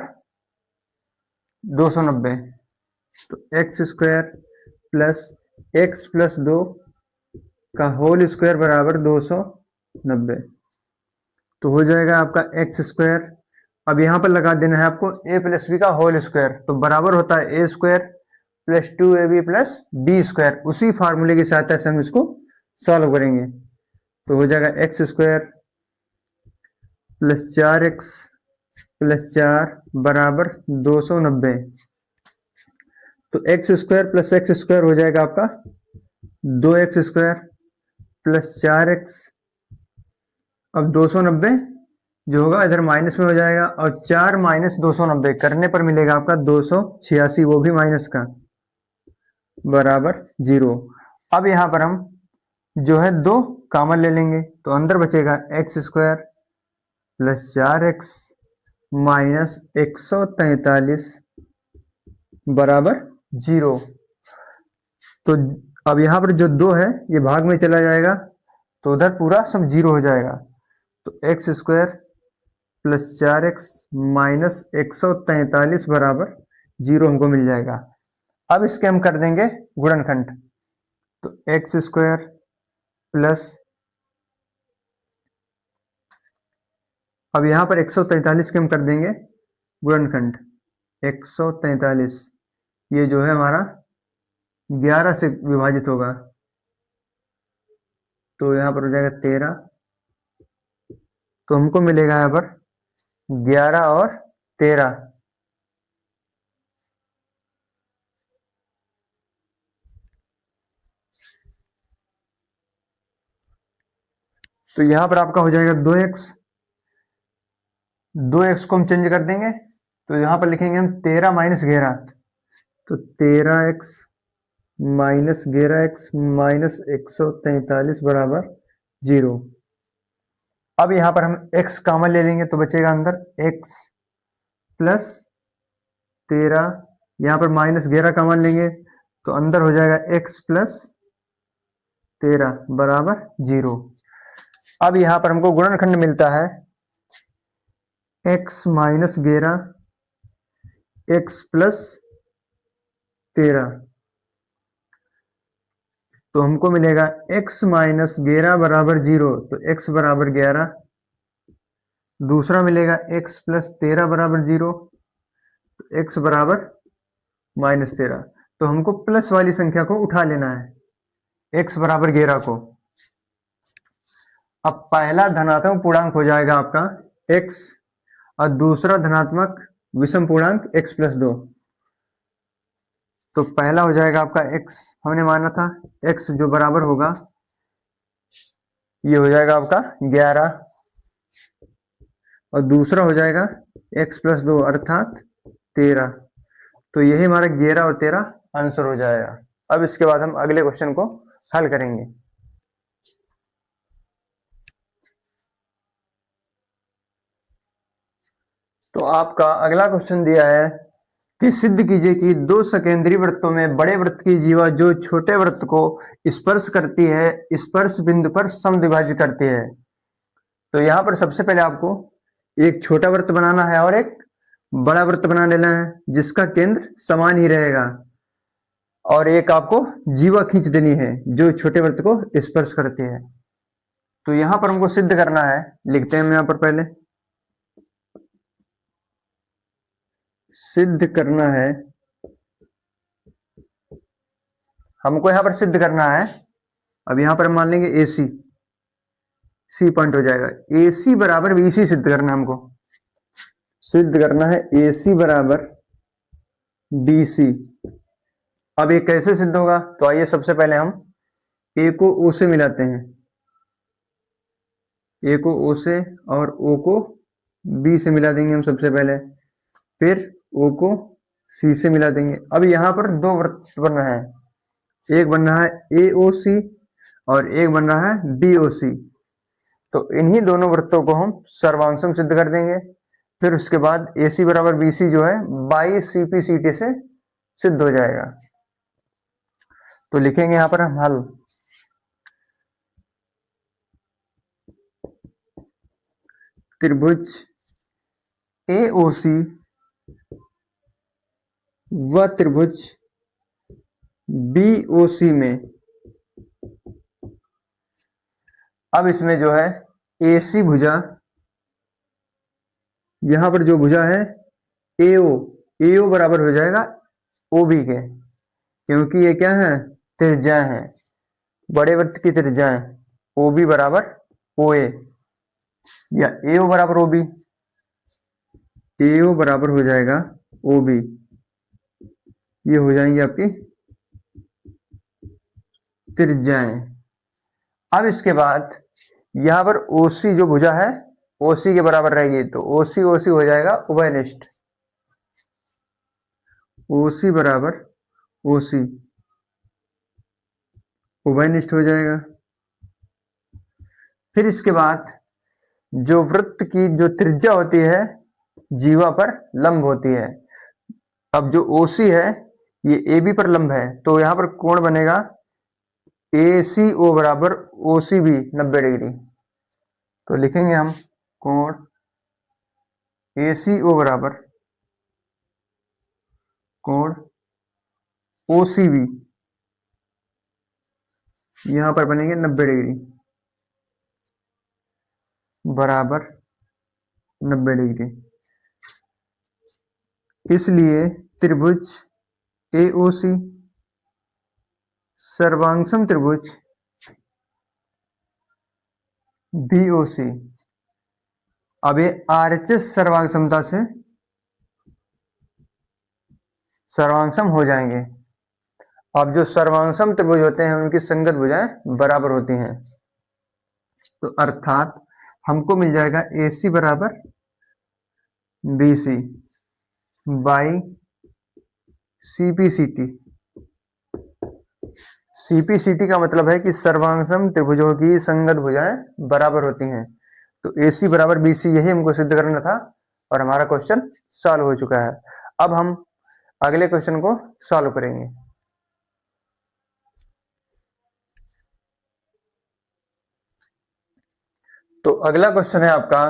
Speaker 1: 290। तो x square plus x plus 2 का होल स्क्वायर बराबर 290। तो हो जाएगा आपका एक्स स्क्वायर। अब यहां पर लगा देना है आपको a प्लस बी का होल स्क्वायर, तो बराबर होता है a square plus 2ab plus B square. उसी फार्मूले की सहायता से हम इसको सॉल्व करेंगे। तो हो जाएगा x square plus 4x plus 4 बराबर 290। तो x square plus x square हो जाएगा आपका 2x स्क्वायर प्लस 4x। अब 290 जो होगा इधर माइनस में हो जाएगा, और 4 माइनस 290 करने पर मिलेगा आपका 286, वो भी माइनस का, बराबर 0। अब यहां पर हम जो है 2 कॉमन ले लेंगे, तो अंदर बचेगा x square plus 4x minus 143 बराबर 0। तो अब यहां पर जो 2 है ये भाग में चला जाएगा, तो उधर पूरा सब 0 हो जाएगा। तो x square plus 4x minus 143 बराबर 0 हमको मिल जाएगा। अब इसके हम कर देंगे गुणनखंड। तो एक्स स्क्वायर प्लस, अब यहाँ पर 143 के हम कर देंगे गुणनखंड। 143 ये जो है हमारा 11 से विभाजित होगा, तो यहाँ पर हो जाएगा 13। तो हमको मिलेगा यहाँ पर 11 और 13। तो यहाँ पर आपका हो जाएगा 2x। 2x को हम चेंज कर देंगे, तो यहाँ पर लिखेंगे हम 13 माइनस 11। तो 13x माइनस 11x माइनस 143 बराबर 0। अब यहाँ पर हम x कॉमन ले लेंगे, तो बचेगा अंदर x प्लस 13। यहाँ पर माइनस 11 कॉमन लेंगे, तो अंदर हो जाएगा x प्लस 13 बराबर 0। अब यहाँ पर हमको गुणनखंड मिलता है x माइनस 11 x प्लस 13। तो हमको मिलेगा x माइनस 11 बराबर 0, तो x बराबर 11। दूसरा मिलेगा x प्लस 13 बराबर 0, तो x बराबर माइनस 13। तो हमको प्लस वाली संख्या को उठा लेना है, x बराबर 11 को। अब पहला धनात्मक पूर्णांक हो जाएगा आपका x और दूसरा धनात्मक विषम पूर्णांक x प्लस 2। तो पहला हो जाएगा आपका x, हमने माना था x जो बराबर होगा, ये हो जाएगा आपका 11, और दूसरा हो जाएगा x प्लस 2 अर्थात 13। तो यही हमारा 11 और 13 आंसर हो जाएगा। अब इसके बाद हम अगले क्वेश्चन को हल करेंगे। तो आपका अगला क्वेश्चन दिया है कि सिद्ध कीजिए कि दो सकेंद्री वृत्तों में बड़े वृत्त की जीवा जो छोटे वृत्त को स्पर्श करती है, स्पर्श बिंदु पर समद्विभाजित करती है। तो यहाँ पर सबसे पहले आपको एक छोटा वृत्त बनाना है और एक बड़ा वृत्त बना लेना है, जिसका केंद्र समान ही रहेगा, और एक आपको जीवा खींच देनी है जो छोटे वृत्त को स्पर्श करती है। तो यहाँ पर हमको सिद्ध करना है, लिखते हैं हम यहाँ पर पहले, सिद्ध करना है, हमको यहाँ पर सिद्ध करना है। अब यहाँ पर हम मान लेंगे AC, C पॉइंट हो जाएगा, AC बराबर BC सिद्ध करना है हमको, सिद्ध करना है AC बराबर BC। अब ये कैसे सिद्ध होगा? तो आइए सबसे पहले हम A को O से मिलाते हैं, A को O से और O को B से मिला देंगे हम सबसे पहले, फिर O को C से मिला देंगे। अब यहाँ पर दो वृत्त बन रहे हैं, एक बन रहा है AOC और एक बन रहा है BOC। तो इन्हीं दोनों वृत्तों को हम सर्वांशम सिद्ध कर देंगे। फिर उसके बाद AC बराबर BC जो है बाई CPCT से सिद्ध हो जाएगा। तो लिखेंगे यहाँ पर हम हल, त्रिभुज AOC व त्रिभुज BOC में, अब इसमें जो है AC भुजा, यहां पर जो भुजा है AO बराबर हो जाएगा OB के, क्योंकि ये क्या है, त्रिज्या है, बड़े वृत्त की त्रिज्या है। OB बराबर OA या AO बराबर OB, AO बराबर हो जाएगा OB, ये हो जाएंगी आपकी त्रिज्याएं। अब इसके बाद यहां पर OC जो भुजा है OC के बराबर रहेगी, तो OC हो जाएगा उभयनिष्ठ, OC बराबर OC उभयनिष्ठ हो जाएगा। फिर इसके बाद जो वृत्त की जो त्रिज्या होती है जीवा पर लंब होती है, अब जो OC है ये AB पर लंब है, तो यहां पर कोण बनेगा ACO बराबर OCB 90 डिग्री। तो लिखेंगे हम कोण ACO बराबर कोण OCB यहां पर बनेंगे 90 डिग्री बराबर 90 डिग्री। इसलिए त्रिभुज AOC सर्वांगसम त्रिभुज BOC, अब ये RHS सर्वांग समता से सर्वांगसम हो जाएंगे। अब जो सर्वांगसम त्रिभुज होते हैं उनकी संगत भुजाएं बराबर होती हैं, तो अर्थात हमको मिल जाएगा AC बराबर BC बाई CPCT। CPCT का मतलब है कि सर्वांगसम त्रिभुजों की संगत भुजाएं बराबर होती हैं। तो AC बराबर BC यही हमको सिद्ध करना था और हमारा क्वेश्चन सॉल्व हो चुका है। अब हम अगले क्वेश्चन को सॉल्व करेंगे। तो अगला क्वेश्चन है आपका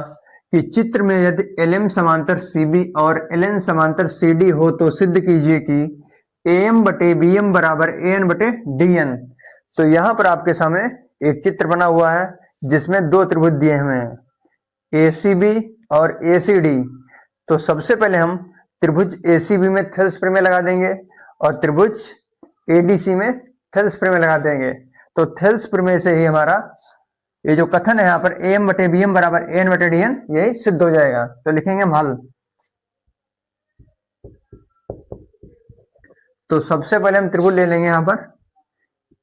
Speaker 1: कि चित्र में यदि LM समांतर CB और LN समांतर CD हो तो सिद्ध कीजिए कि AM बटे BM बराबर AN बटे DN। तो यहां पर आपके सामने एक चित्र बना हुआ है जिसमें दो त्रिभुज दिए हुए हैं ACB और ACD। तो सबसे पहले हम त्रिभुज ACB में थेल्स प्रमेय लगा देंगे और त्रिभुज ADC में थेल्स प्रमेय लगा देंगे। तो थेल्स प्रमेय से ही हमारा ये जो कथन है यहाँ पर AM बटे BM बराबर AN बटे DN यही सिद्ध हो जाएगा। तो लिखेंगे हम हल। तो सबसे पहले हम त्रिभुज ले लेंगे यहाँ पर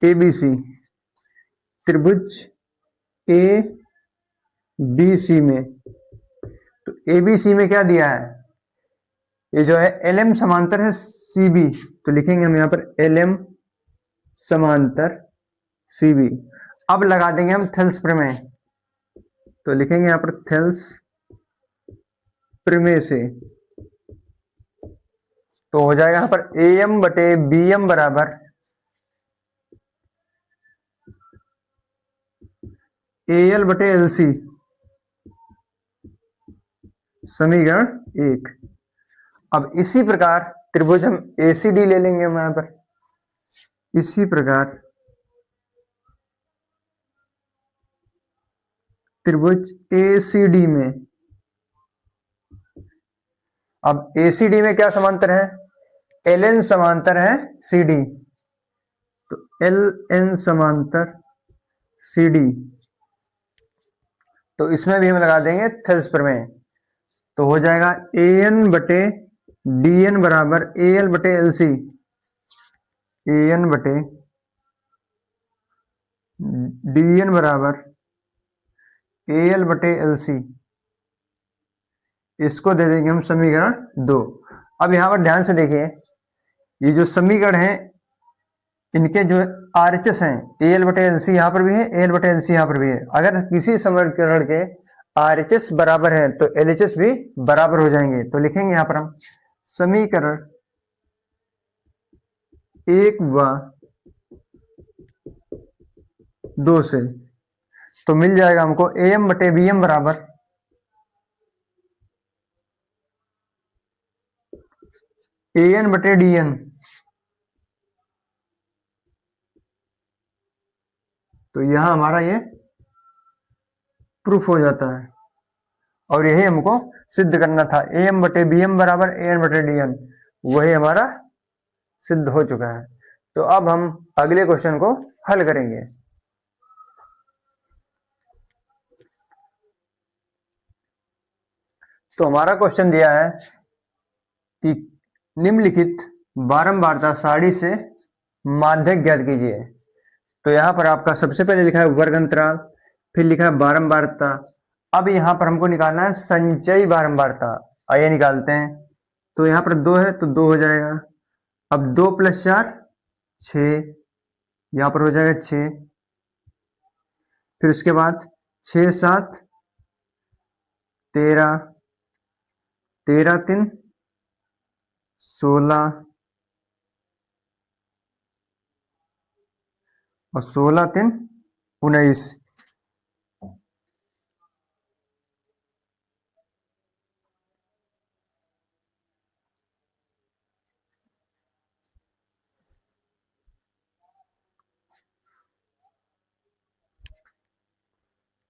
Speaker 1: ABC, त्रिभुज ABC में, तो ABC में क्या दिया है, ये जो है LM समांतर है CB, तो लिखेंगे हम यहाँ पर LM समांतर CB। अब लगा देंगे हम थेल्स प्रमेय, तो लिखेंगे यहाँ पर थेल्स प्रमेय से, तो हो जाएगा यहाँ पर AM बटे BM बराबर AL बटे LC, समीकरण 1। अब इसी प्रकार त्रिभुज हम ACD ले लेंगे हम यहाँ पर, इसी प्रकार त्रिभुज ACD में, अब ACD में क्या समांतर है, LN समांतर है CD, तो LN समांतर CD, तो इसमें भी हम लगा देंगे थेल्स प्रमेय, तो हो जाएगा AN बटे DN बराबर AL बटे LC, AN बटे DN बराबर AL बटे LC, इसको दे देंगे हम समीकरण 2। अब यहां पर ध्यान से देखिए, ये जो समीकरण है इनके जो RHS हैं AL बटे LC यहाँ पर भी है, AL बटे LC यहाँ पर भी है। अगर किसी समीकरण के RHS बराबर है तो LHS भी बराबर हो जाएंगे। तो लिखेंगे यहाँ पर हम समीकरण 1 व 2 से, तो मिल जाएगा हमको AM बटे BM बराबर AN बटे DN, तो यहां हमारा ये प्रूफ हो जाता है और यही हमको सिद्ध करना था, AM बटे BM बराबर AN बटे DN, वही हमारा सिद्ध हो चुका है। तो अब हम अगले क्वेश्चन को हल करेंगे। तो हमारा क्वेश्चन दिया है कि निम्नलिखित बारंबारता सारणी से माध्यक ज्ञात कीजिए। तो यहां पर आपका सबसे पहले लिखा है वर्ग अंतराल, फिर लिखा है बारंबारता। अब यहां पर हमको निकालना है संचयी बारंबारता, आइए निकालते हैं। तो यहां पर 2 है तो 2 हो जाएगा, अब 2 + 4 6, यहां पर हो जाएगा 6, फिर उसके बाद 6 7 13, 13 3 16 और 16 3 19।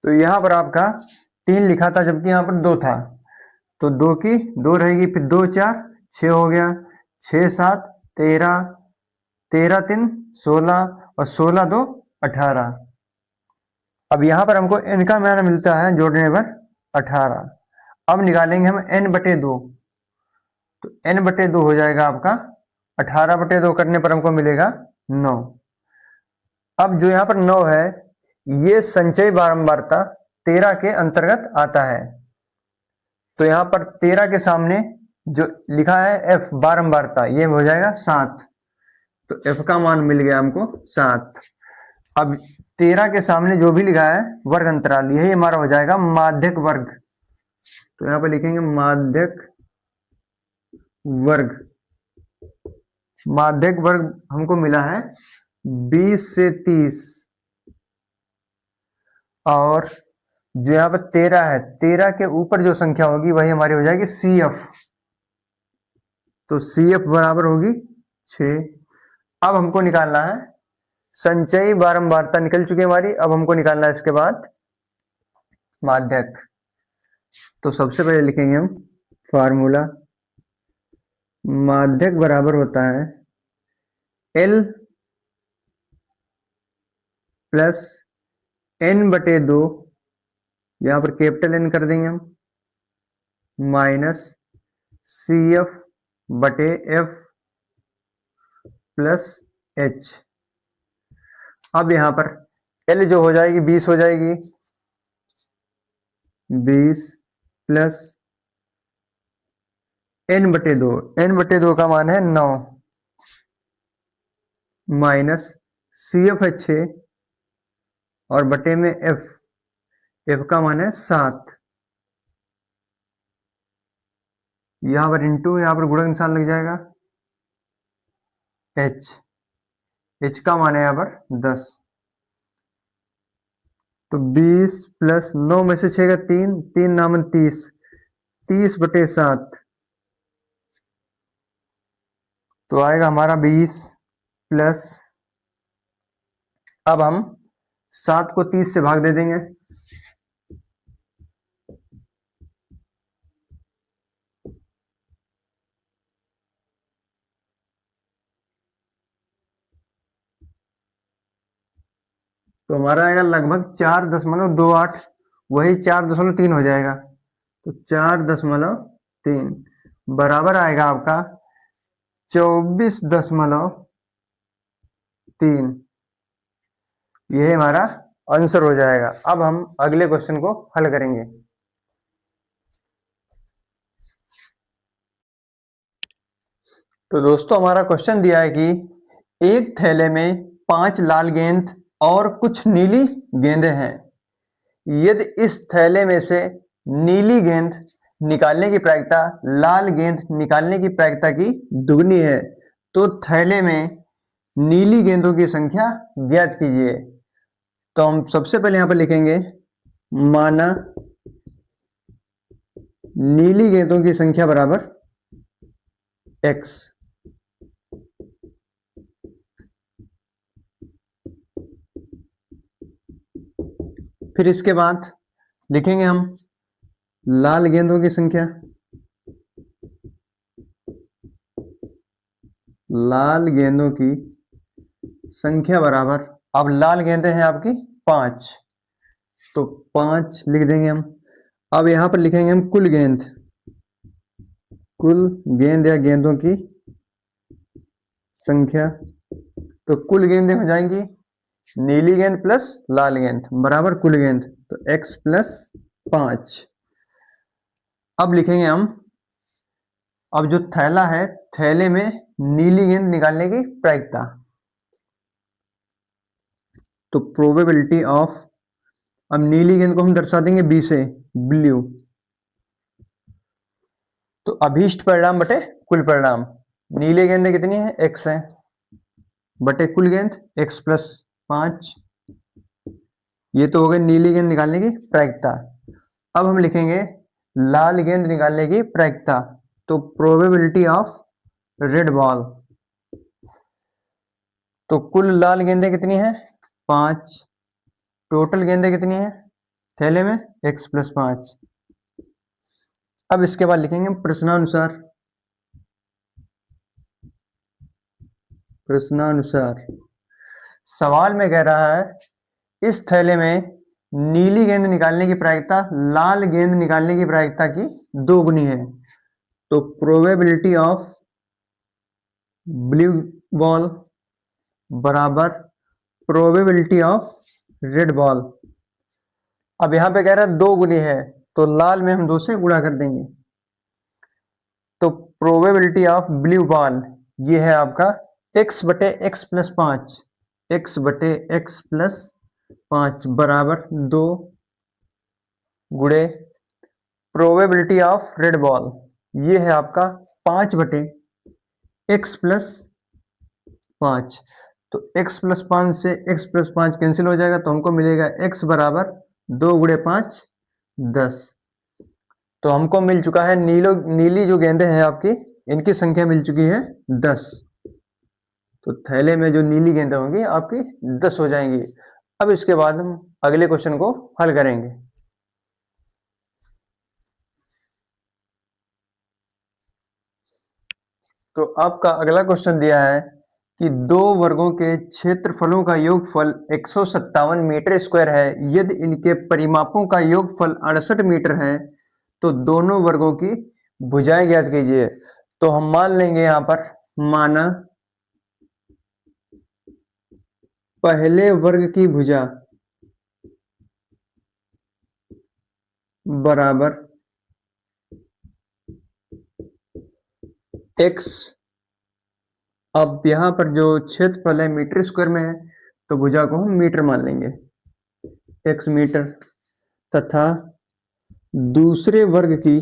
Speaker 1: तो यहाँ पर आपका 3 लिखा था जबकि यहाँ पर 2 था, तो 2 की 2 रहेगी, फिर 2 4 6 हो गया, 6 7 13, 13 3 16 और 16 2 18। अब यहाँ पर हमको n का मान मिलता है जोड़ने पर 18। अब निकालेंगे हम n/2, तो n/2 हो जाएगा आपका 18/2 करने पर हमको मिलेगा 9। अब जो यहाँ पर 9 है ये संचयी बारंबारता 13 के अंतर्गत आता है, तो यहाँ पर 13 के सामने जो लिखा है f बारंबारता ये हो जाएगा 7, तो f का मान मिल गया हमको 7। अब 13 के सामने जो भी लिखा है वर्ग अंतराल, यही हमारा हो जाएगा माध्यक वर्ग, तो यहाँ पर लिखेंगे माध्यक वर्ग। माध्यक वर्ग हमको मिला है 20 से 30, और जो यहाँ पर 13 है 13 के ऊपर जो संख्या होगी वही हमारी हो जाएगी CF, तो CF बराबर होगी 6। अब हमको निकालना है संचयी बारंबारता, निकल चुकी है हमारी, अब हमको निकालना है इसके बाद माध्यक। तो सबसे पहले लिखेंगे हम फार्मूला, माध्यक बराबर होता है L प्लस n/2, यहाँ पर कैपिटल N कर देंगे हम, माइनस CF/F प्लस H। अब यहाँ पर L जो हो जाएगी 20 हो जाएगी, 20 प्लस n/2, n/2 का मान है 9, माइनस CF है 6 और बटे में F, F का मान है 7, यहाँ पर इंटू, यहाँ पर गुणक निशान लग जाएगा, H का मान है यहाँ पर 10, तो 20 प्लस 9 में से 6 का 3, 3 नामन 30, 30/7, तो आएगा हमारा 20 प्लस, अब हम 7 को 30 से भाग दे देंगे, तो हमारा आएगा लगभग 4.28, वही 4.3 हो जाएगा, तो 4.3 बराबर आएगा आपका 24.3, यही हमारा आंसर हो जाएगा। अब हम अगले क्वेश्चन को हल करेंगे। तो दोस्तों हमारा क्वेश्चन दिया है कि एक थैले में 5 लाल गेंद और कुछ नीली गेंदें हैं, यदि इस थैले में से नीली गेंद निकालने की प्रायिकता लाल गेंद निकालने की प्रायिकता की दुगनी है, तो थैले में नीली गेंदों की संख्या ज्ञात कीजिए। तो हम सबसे पहले यहां पर लिखेंगे माना नीली गेंदों की संख्या बराबर x, फिर इसके बाद लिखेंगे हम लाल गेंदों की संख्या, लाल गेंदों की संख्या बराबर, अब लाल गेंदें हैं आपकी 5, तो 5 लिख देंगे हम। अब यहां पर लिखेंगे हम कुल गेंद, कुल गेंद या गेंदों की संख्या, तो कुल गेंदें हो जाएंगी नीली गेंद प्लस लाल गेंद बराबर कुल गेंद, तो x प्लस 5। अब लिखेंगे हम, अब जो थैला है थैले में नीली गेंद निकालने की प्रायिकता, तो प्रोबेबिलिटी ऑफ, अब नीली गेंद को हम दर्शा देंगे B से, ब्लू, तो अभीष्ट परिणाम बटे कुल परिणाम, नीली गेंदें कितनी है x है, बटे कुल गेंद x प्लस 5, ये तो हो गई नीली गेंद निकालने की प्रायिकता। अब हम लिखेंगे लाल गेंद निकालने की प्रायिकता, तो प्रोबेबिलिटी ऑफ रेड बॉल, तो कुल लाल गेंदें कितनी है 5, टोटल गेंदें कितनी है थैले में x+5। अब इसके बाद लिखेंगे प्रश्नानुसार। प्रश्नानुसार सवाल में कह रहा है इस थैले में नीली गेंद निकालने की प्रायिकता लाल गेंद निकालने की प्रायिकता की 2 गुनी है। तो प्रोबेबिलिटी ऑफ ब्लू बॉल बराबर प्रोबेबिलिटी ऑफ रेड बॉल। अब यहां पे कह रहा है 2 गुनी है, तो लाल में हम 2 से गुणा कर देंगे। तो प्रोबेबिलिटी ऑफ ब्लू बॉल ये है आपका x/x+5, x/x+5 बराबर 2 गुणे प्रोबेबिलिटी ऑफ रेड बॉल ये है आपका 5/x+5। तो x+5 से x+5 कैंसिल हो जाएगा, तो हमको मिलेगा x बराबर 2 गुणे 5 10। तो हमको मिल चुका है नीली जो गेंदें हैं आपकी, इनकी संख्या मिल चुकी है 10। तो थैले में जो नीली गेंदें होंगी आपकी 10 हो जाएंगी। अब इसके बाद हम अगले क्वेश्चन को हल करेंगे। तो आपका अगला क्वेश्चन दिया है कि 2 वर्गों के क्षेत्रफलों का योगफल 157 मीटर स्क्वायर है। यदि इनके परिमापों का योगफल 68 मीटर है तो दोनों वर्गों की भुजाएं ज्ञात कीजिए। तो हम मान लेंगे यहां पर, माना पहले वर्ग की भुजा बराबर x। अब यहां पर जो क्षेत्रफल है मीटर स्क्वायर में है, तो भुजा को हम मीटर मान लेंगे, x मीटर, तथा दूसरे वर्ग की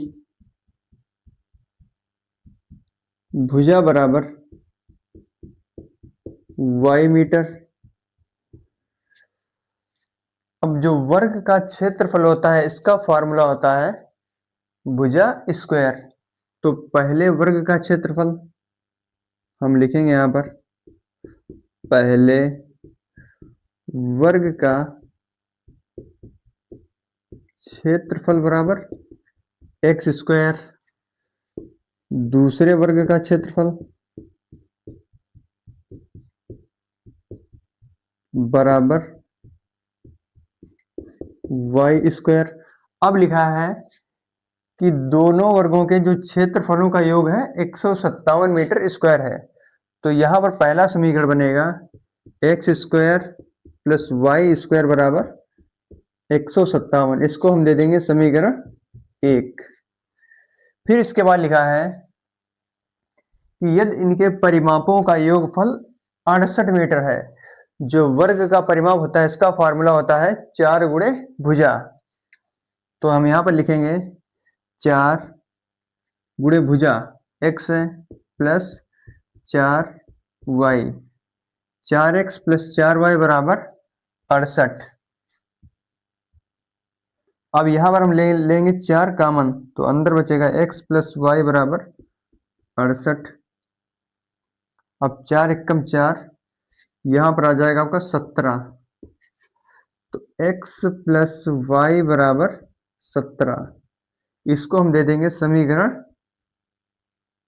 Speaker 1: भुजा बराबर y मीटर। अब जो वर्ग का क्षेत्रफल होता है इसका फॉर्मूला होता है भुजा स्क्वायर। तो पहले वर्ग का क्षेत्रफल हम लिखेंगे यहां पर, पहले वर्ग का क्षेत्रफल बराबर एक्स स्क्वायर, दूसरे वर्ग का क्षेत्रफल बराबर वाई स्क्वायर। अब लिखा है कि दोनों वर्गों के जो क्षेत्रफलों का योग है 157 मीटर स्क्वायर है। तो यहां पर पहला समीकरण बनेगा x square plus y square बराबर 157। इसको हम दे देंगे समीकरण 1। फिर इसके बाद लिखा है कि यदि इनके परिमापों का योगफल 68 मीटर है। जो वर्ग का परिमाप होता है इसका फॉर्मूला होता है 4 गुणे भुजा। तो हम यहां पर लिखेंगे 4 गुणे भुजा x है plus 4y, 4x plus 4y बराबर 68। अब यहां पर हम लेंगे 4 कॉमन, तो अंदर बचेगा x प्लस वाई बराबर 68। अब 4 एकम 4, यहां पर आ जाएगा आपका 17। तो x प्लस वाई बराबर 17, इसको हम दे देंगे समीकरण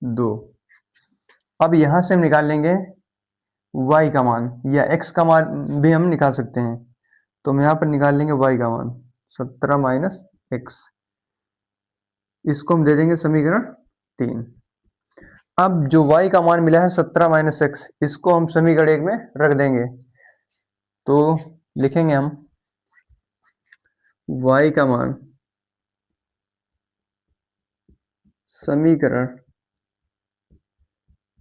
Speaker 1: 2। अब यहां से हम निकाल लेंगे y का मान, या x का मान भी हम निकाल सकते हैं। तो हम यहां पर निकाल लेंगे y का मान 17 माइनस x, इसको हम दे देंगे समीकरण 3। अब जो y का मान मिला है 17 माइनस एक्स, इसको हम समीकरण 1 में रख देंगे। तो लिखेंगे हम y का मान समीकरण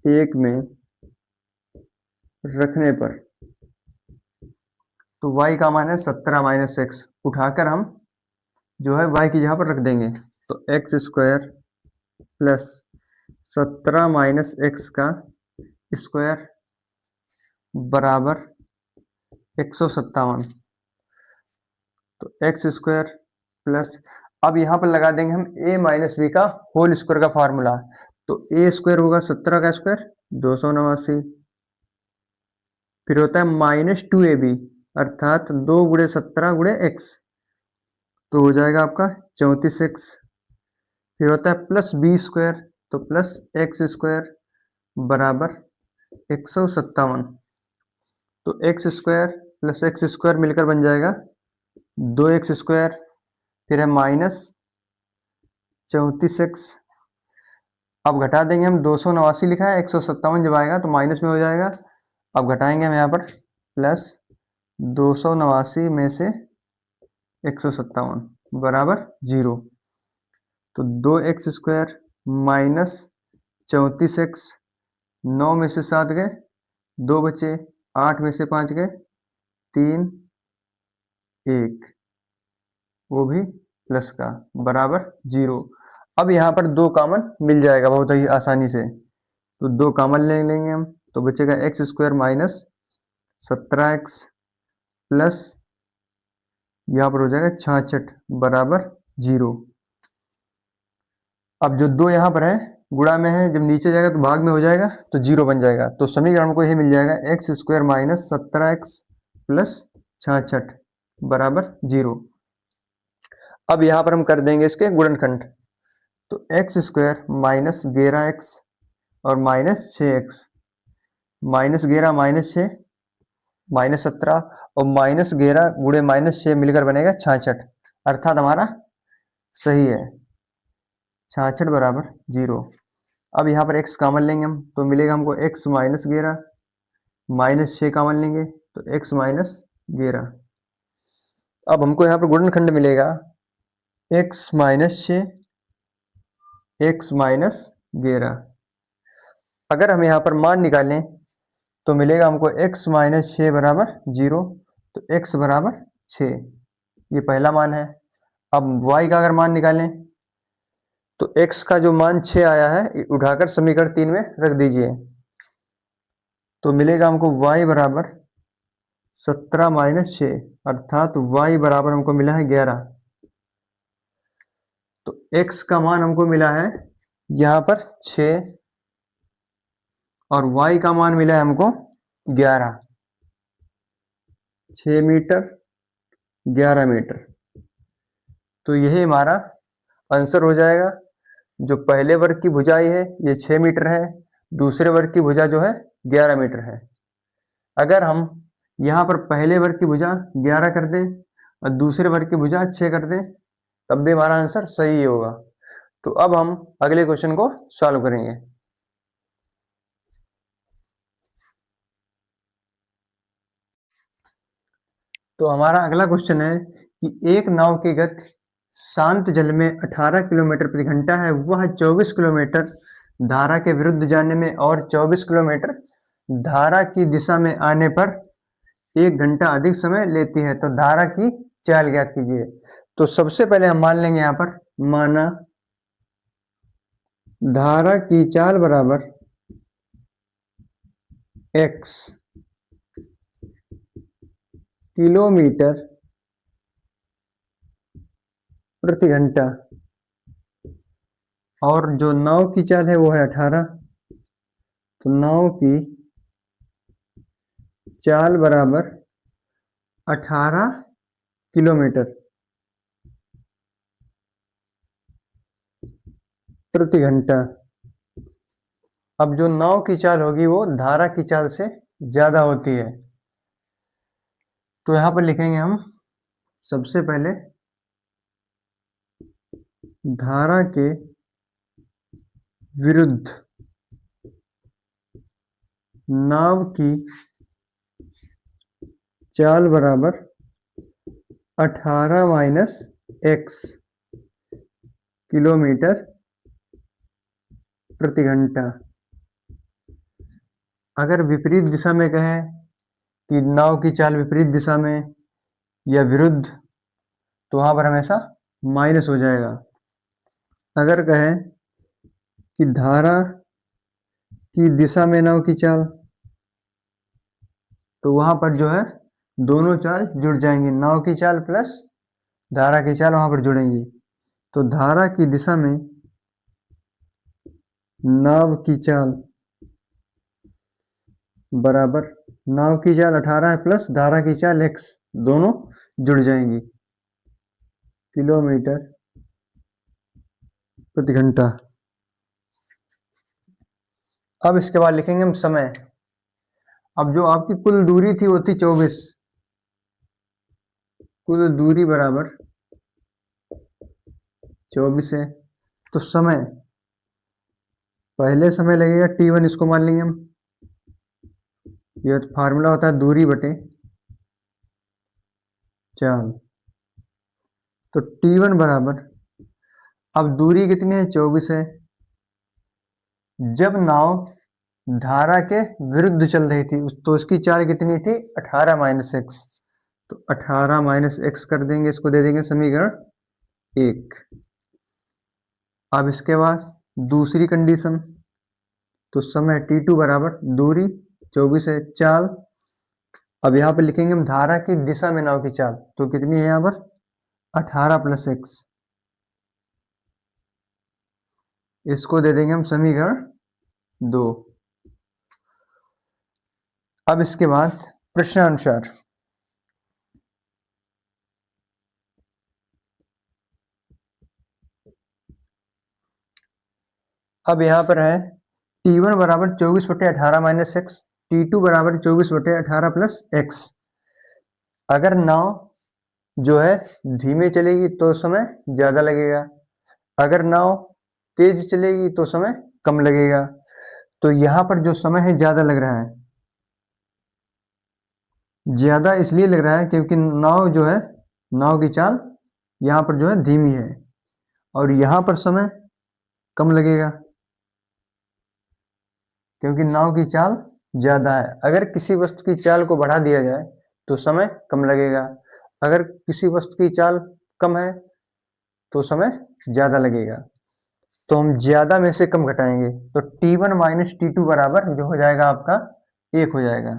Speaker 1: 1 में रखने पर, तो y का मान है 17 माइनस एक्स, उठाकर हम जो है y की जगह पर रख देंगे। तो x square plus 17 minus x का स्क्वायर बराबर 157। तो एक्स स्क्वायर प्लस, अब यहां पर लगा देंगे हम a माइनस बी का होल स्क्वायर का फॉर्मूला। तो a स्क्वायर होगा 17 का स्क्वायर 289, फिर होता है -2ab, अर्थात 2 गुणे 17 गुणे एक्स, तो हो जाएगा आपका 34x, फिर होता है प्लस बी स्क्वायर, तो प्लस एक्स स्क्वायर बराबर 157। तो x square plus x square मिलकर बन जाएगा 2x स्क्वायर, फिर है माइनस 34x। अब घटा देंगे हम, 289 लिखा है, 157 जब आएगा तो माइनस में हो जाएगा। अब घटाएंगे हम यहाँ पर, प्लस 289 में से 157 बराबर 0। तो 2x स्क्वायर माइनस 34x, 9 में से 7 गए, 2 बचे, 8 में से 5 गए, 3, 1, वो भी प्लस का, बराबर 0। अब यहाँ पर 2 कॉमन मिल जाएगा बहुत ही आसानी से, तो 2 कॉमन ले लेंगे हम, तो बचेगा x square minus 17x plus यहाँ पर हो जाएगा 66 बराबर 0। अब जो 2 यहाँ पर है गुणा में है, जब नीचे जाएगा तो भाग में हो जाएगा, तो 0 बन जाएगा। तो समीकरण को यह मिल जाएगा x square minus 17x plus 66 बराबर 0। अब यहाँ पर हम कर देंगे इसके गुणनखंड, तो एक्स स्क्वायर माइनस 11x और minus 6x, minus 11 minus 6 minus 17 और माइनस 11 गुणे माइनस 6 मिलकर बनेगा 66, अर्थात हमारा सही है 66 बराबर 0। अब यहाँ पर x कॉमन लेंगे हम, तो मिलेगा हमको x माइनस 11, माइनस 6 कॉमन लेंगे तो x माइनस 11। अब हमको यहाँ पर गुणनखंड मिलेगा x माइनस 6, x माइनस 11। अगर हम यहाँ पर मान निकालें तो मिलेगा हमको x माइनस 6 बराबर 0, तो x बराबर 6, ये पहला मान है। अब y का अगर मान निकालें तो x का जो मान 6 आया है उठाकर समीकरण 3 में रख दीजिए, तो मिलेगा हमको y बराबर 17 माइनस 6, अर्थात y बराबर हमको मिला है 11। तो x का मान हमको मिला है यहाँ पर 6 और y का मान मिला है हमको 11, 6 मीटर 11 मीटर। तो यही हमारा आंसर हो जाएगा। जो पहले वर्ग की भुजाई है ये 6 मीटर है, दूसरे वर्ग की भुजा जो है 11 मीटर है। अगर हम यहाँ पर पहले वर्ग की भुजा 11 कर दें और दूसरे वर्ग की भुजा 6 कर दें, तब भी हमारा आंसर सही होगा। तो अब हम अगले क्वेश्चन को सॉल्व करेंगे। तो हमारा अगला क्वेश्चन है कि एक नाव की गति शांत जल में 18 किलोमीटर प्रति घंटा है, वह 24 किलोमीटर धारा के विरुद्ध जाने में और 24 किलोमीटर धारा की दिशा में आने पर 1 घंटा अधिक समय लेती है, तो धारा की चाल ज्ञात कीजिए। तो सबसे पहले हम मान लेंगे यहाँ पर, माना धारा की चाल बराबर x किलोमीटर प्रति घंटा और जो नाव की चाल है वो है 18, तो नाव की चाल बराबर 18 किलोमीटर प्रति घंटा। अब जो नाव की चाल होगी वो धारा की चाल से ज्यादा होती है, तो यहां पर लिखेंगे हम सबसे पहले धारा के विरुद्ध नाव की चाल बराबर 18 माइनस x किलोमीटर प्रति घंटा। अगर विपरीत दिशा में कहें कि नाव की चाल विपरीत दिशा में या विरुद्ध, तो वहां पर हमेशा माइनस हो जाएगा। अगर कहें कि धारा की दिशा में नाव की चाल, तो वहां पर जो है दोनों चाल जुड़ जाएंगी, नाव की चाल प्लस धारा की चाल वहां पर जुड़ेंगी। तो धारा की दिशा में नाव की चाल बराबर, नाव की चाल 18 है प्लस धारा की चाल x, दोनों जुड़ जाएंगी। किलोमीटर प्रति घंटा। अब इसके बाद लिखेंगे हम समय। अब जो आपकी कुल दूरी थी वो थी 24, कुल दूरी बराबर 24 है। तो समय, पहले समय लगेगा t1, इसको मान लेंगे हम। यह फार्मूला होता है दूरी बटे चाल। तो t1 बराबर, अब दूरी कितनी है, 24 है। जब नाव धारा के विरुद्ध चल रही थी तो उसकी चाल कितनी थी, 18 माइनस एक्स। तो 18 माइनस एक्स कर देंगे, इसको दे देंगे समीकरण 1। अब इसके बाद दूसरी कंडीशन, तो समय t2 बराबर दूरी 24 है, चाल। अब यहाँ पर लिखेंगे हम धारा की दिशा में नाव की चाल, तो कितनी है यहाँ पर 18 प्लस एक्स। इसको दे देंगे हम समीकरण 2। अब इसके बाद प्रश्नानुसार, अब यहाँ पर है t1 बराबर 24 बटे 18 माइनस एक्स, t2 बराबर 24 बटे 18 प्लस एक्स। अगर नाव जो है धीमे चलेगी तो समय ज़्यादा लगेगा, अगर नाव तेज चलेगी तो समय कम लगेगा। तो यहाँ पर जो समय है ज़्यादा लग रहा है, ज़्यादा इसलिए लग रहा है क्योंकि नाव जो है, नाव की चाल यहाँ पर जो है धीमी है, और यहाँ पर समय कम लगेगा क्योंकि नाव की चाल ज़्यादा है। अगर किसी वस्तु की चाल को बढ़ा दिया जाए तो समय कम लगेगा, अगर किसी वस्तु की चाल कम है तो समय ज़्यादा लगेगा। तो हम ज़्यादा में से कम घटाएंगे, तो t1 माइनस t2 बराबर जो हो जाएगा आपका 1 हो जाएगा।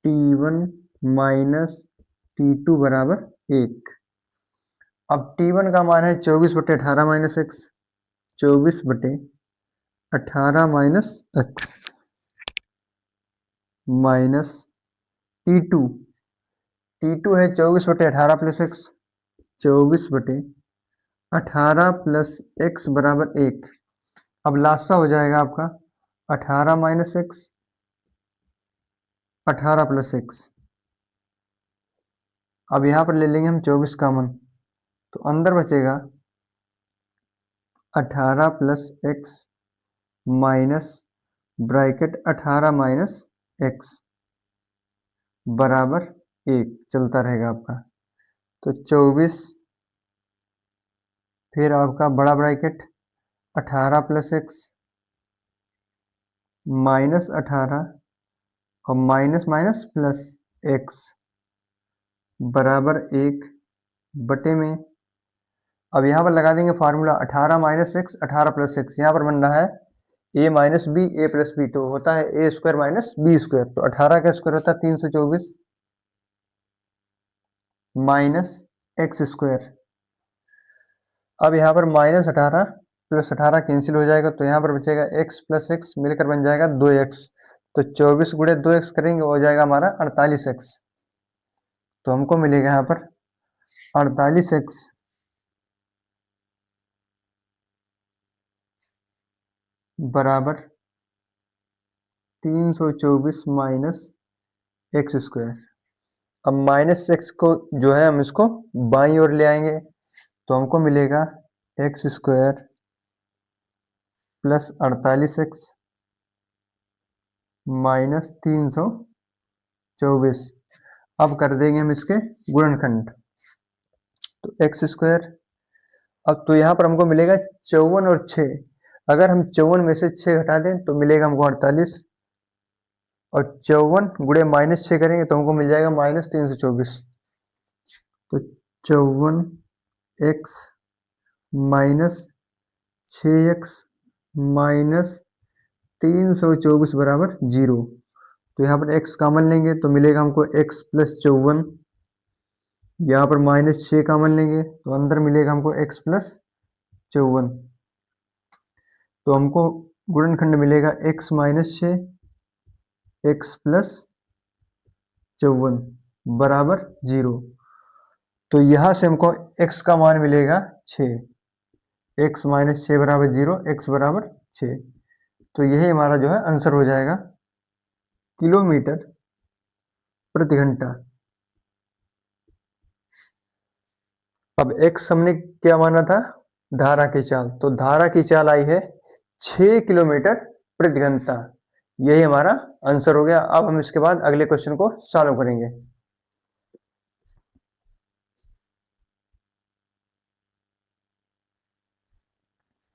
Speaker 1: t1 माइनस t2 बराबर 1। अब t1 का मान है 24 बटे 18 माइनस एक्स, 24 बटे 18 minus x, minus t2, t2 है 24 बटे 18 प्लस एक्स, 24 बटे 18 प्लस एक्स बराबर 1। अब लास्टा हो जाएगा आपका 18 माइनस एक्स, 18 प्लस एक्स। अब यहाँ पर ले लेंगे हम 24 कॉमन, तो अंदर बचेगा 18 plus x minus bracket 18 minus x बराबर 1 चलता रहेगा आपका। तो 24, फिर आपका बड़ा ब्रैकेट 18 प्लस एक्स माइनस 18 और माइनस माइनस प्लस एक्स बराबर 1 बटे में। अब यहाँ पर लगा देंगे formula 18 minus x 18 plus x. यहाँ पर बन रहा है ए माइनस बी ए प्लस बी, तो होता है ए स्क्वायर माइनस बी स्क्वायर। तो 18 का स्क्वायर होता है 324 माइनस एक्स स्क्वायर। अब यहाँ पर माइनस 18 प्लस 18 कैंसिल हो जाएगा, तो यहाँ पर बचेगा एक्स प्लस एक्स मिलकर बन जाएगा 2x। तो 24 गुणे 2x करेंगे हो जाएगा हमारा 48x। तो हमको मिलेगा यहाँ पर 48x बराबर 324 माइनस एक्स स्क्वायर। अब माइनस एक्स को जो है हम इसको बाईं ओर ले आएंगे, तो हमको मिलेगा x square plus 48x minus 324। अब कर देंगे हम इसके गुणनखंड, तो एक्स स्क्वायर। अब तो यहाँ पर हमको मिलेगा 54 और 6। अगर हम 54 में से 6 घटा दें तो मिलेगा हमको 48, और 54 गुणे माइनस 6 करेंगे तो हमको मिल जाएगा माइनस 324। तो 54x माइनस 6x माइनस 324 बराबर 0। तो यहाँ पर x कॉमन लेंगे तो मिलेगा हमको x प्लस 54। यहाँ पर माइनस 6 कॉमन लेंगे तो अंदर मिलेगा हमको x प्लस 54। तो हमको गुणनखंड मिलेगा x माइनस 6 x प्लस 54 बराबर 0। तो यहां से हमको x का मान मिलेगा 6, x माइनस 6 बराबर 0, x बराबर 6। तो यही हमारा जो है आंसर हो जाएगा किलोमीटर प्रति घंटा। अब x हमने क्या माना था, धारा की चाल, तो धारा की चाल आई है 6 किलोमीटर प्रति घंटा। यही हमारा आंसर हो गया। अब हम इसके बाद अगले क्वेश्चन को सॉल्व करेंगे।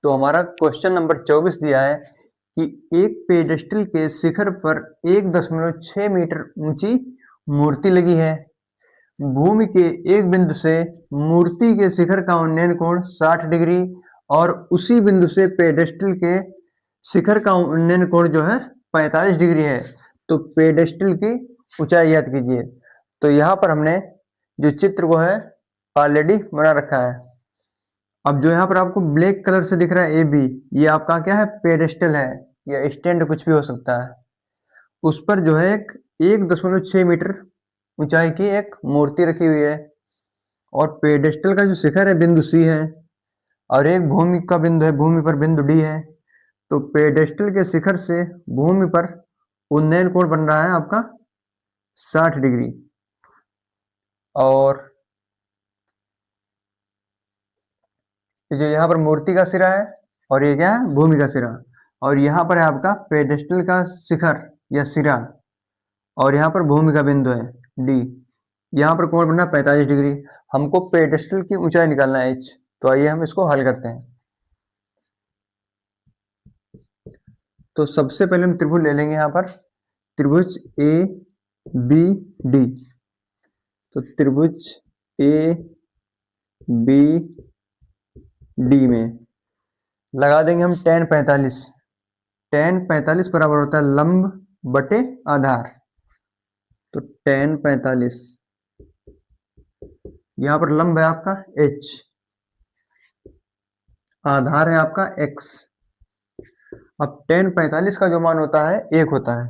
Speaker 1: तो हमारा क्वेश्चन नंबर 24 दिया है कि एक पेडेस्टल के शिखर पर 1.6 मीटर ऊंची मूर्ति लगी है। भूमि के एक बिंदु से मूर्ति के शिखर का उन्नयन कोण 60 डिग्री और उसी बिंदु से पेडेस्टल के शिखर का उन्नयन कोण जो है 45 डिग्री है। तो पेडेस्टल की ऊंचाई ज्ञात कीजिए। तो यहाँ पर हमने जो चित्र को है ऑलरेडी बना रखा है। अब जो यहाँ पर आपको ब्लैक कलर से दिख रहा है ए बी, ये आपका क्या है, पेडेस्टल है या स्टैंड कुछ भी हो सकता है। उस पर जो है एक 1.6 मीटर ऊंचाई की एक मूर्ति रखी हुई है और पेडेस्टल का जो शिखर है बिंदु सी है और एक भूमि का बिंदु है, भूमि पर बिंदु डी है। तो पेडेस्टल के शिखर से भूमि पर उन्नयन कोण बन रहा है आपका 60 डिग्री। और जो यहाँ पर मूर्ति का सिरा है और ये क्या है, भूमि का सिरा, और यहाँ पर है आपका पेडेस्टल का शिखर या सिरा और यहाँ पर भूमि का बिंदु है डी। यहाँ पर कोण बनना 45 डिग्री। हमको पेडेस्टल की ऊंचाई निकालना है h। तो आइए हम इसको हल करते हैं। तो सबसे पहले हम त्रिभुज ले लेंगे। यहाँ पर त्रिभुज ए बी डी। तो त्रिभुज ए बी डी में लगा देंगे हम tan 45। tan 45 बराबर होता है लंब बटे आधार। तो tan 45, यहाँ पर लंब है आपका h, आधार है आपका x। अब tan 45 का जो मान होता है 1 होता है,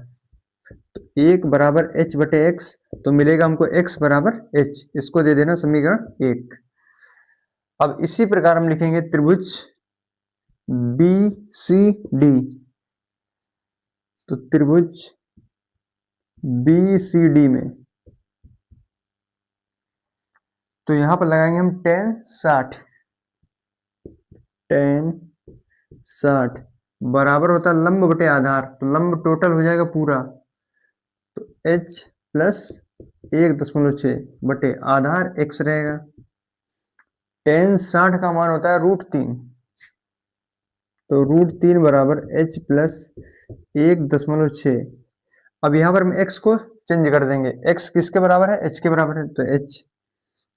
Speaker 1: तो 1 बराबर h बटे x, तो मिलेगा हमको x बराबर h। इसको दे देना समीकरण 1। अब इसी प्रकार हम लिखेंगे त्रिभुज बी सी डी। तो त्रिभुज बी सी डी में तो यहां पर लगाएंगे हम tan 60। tan 60 बराबर होता है लंब बटे आधार। तो लंब टोटल हो जाएगा पूरा, तो h प्लस 1.6 बटे आधार x रहेगा। tan 60 का मान होता है √3। तो √3 बराबर h प्लस 1.6। अब यहाँ पर हम x को चेंज कर देंगे। x किसके बराबर है, h के बराबर है, तो h।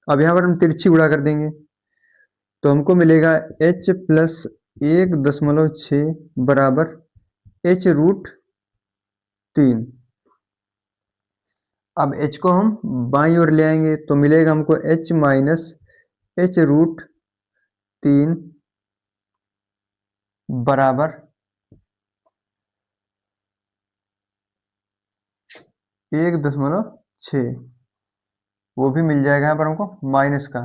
Speaker 1: अब यहाँ पर हम तिरछी गुणा कर देंगे तो हमको मिलेगा h प्लस 1.6 बराबर h√3। अब h को हम बाईं ओर ले आएंगे तो मिलेगा हमको h माइनस h√3 बराबर 1.6। वो भी मिल जाएगा यहाँ पर हमको माइनस का।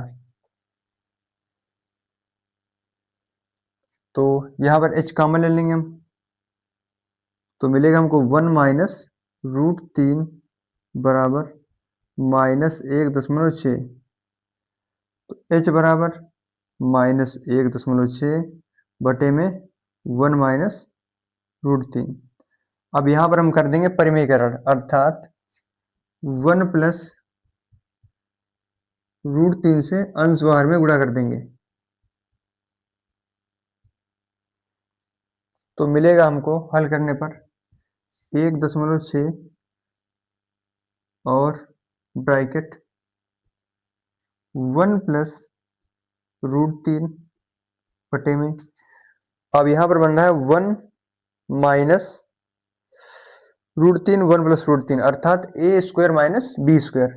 Speaker 1: तो यहाँ पर h कॉमन ले लेंगे हम तो मिलेगा हमको 1 माइनस √3 बराबर माइनस 1.6। तो h बराबर माइनस 1.6 बटे में 1 माइनस √3। अब यहाँ पर हम कर देंगे परिमेयकरण, अर्थात 1 प्लस √3 से अंश बाहर में गुणा कर देंगे तो मिलेगा हमको हल करने पर 1.6 और ब्रैकेट 1 प्लस √3 बटे में। अब यहाँ पर बन रहा है 1 माइनस √3, 1 प्लस √3 अर्थात a² माइनस b²।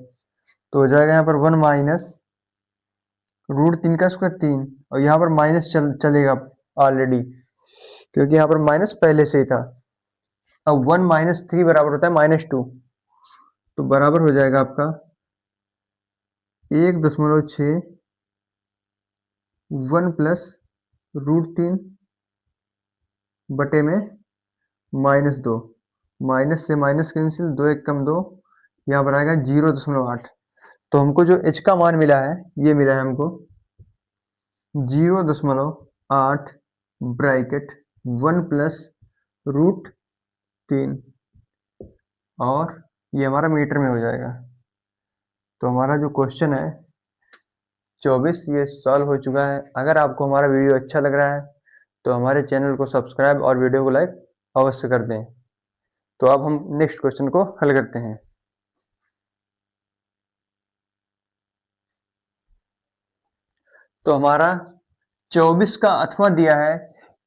Speaker 1: तो हो जाएगा यहाँ पर 1 माइनस √3 का स्क्वायर 3, और यहाँ पर माइनस चलेगा ऑलरेडी क्योंकि यहाँ पर माइनस पहले से ही था। अब 1 माइनस 3 बराबर होता है -2, तो बराबर हो जाएगा आपका 1.6 1 प्लस √3 बटे में -2, माइनस से माइनस कैंसिल, 2 1 कम 2, यहाँ पर आएगा 0.8। तो हमको जो h का मान मिला है, ये मिला है हमको 0.8 ब्रैकेट 1 प्लस √3, और ये हमारा मीटर में हो जाएगा। तो हमारा जो क्वेश्चन है 24 ये सॉल्व हो चुका है। अगर आपको हमारा वीडियो अच्छा लग रहा है तो हमारे चैनल को सब्सक्राइब और वीडियो को लाइक अवश्य कर दें। तो अब हम नेक्स्ट क्वेश्चन को हल करते हैं। तो हमारा 24 का अथवा दिया है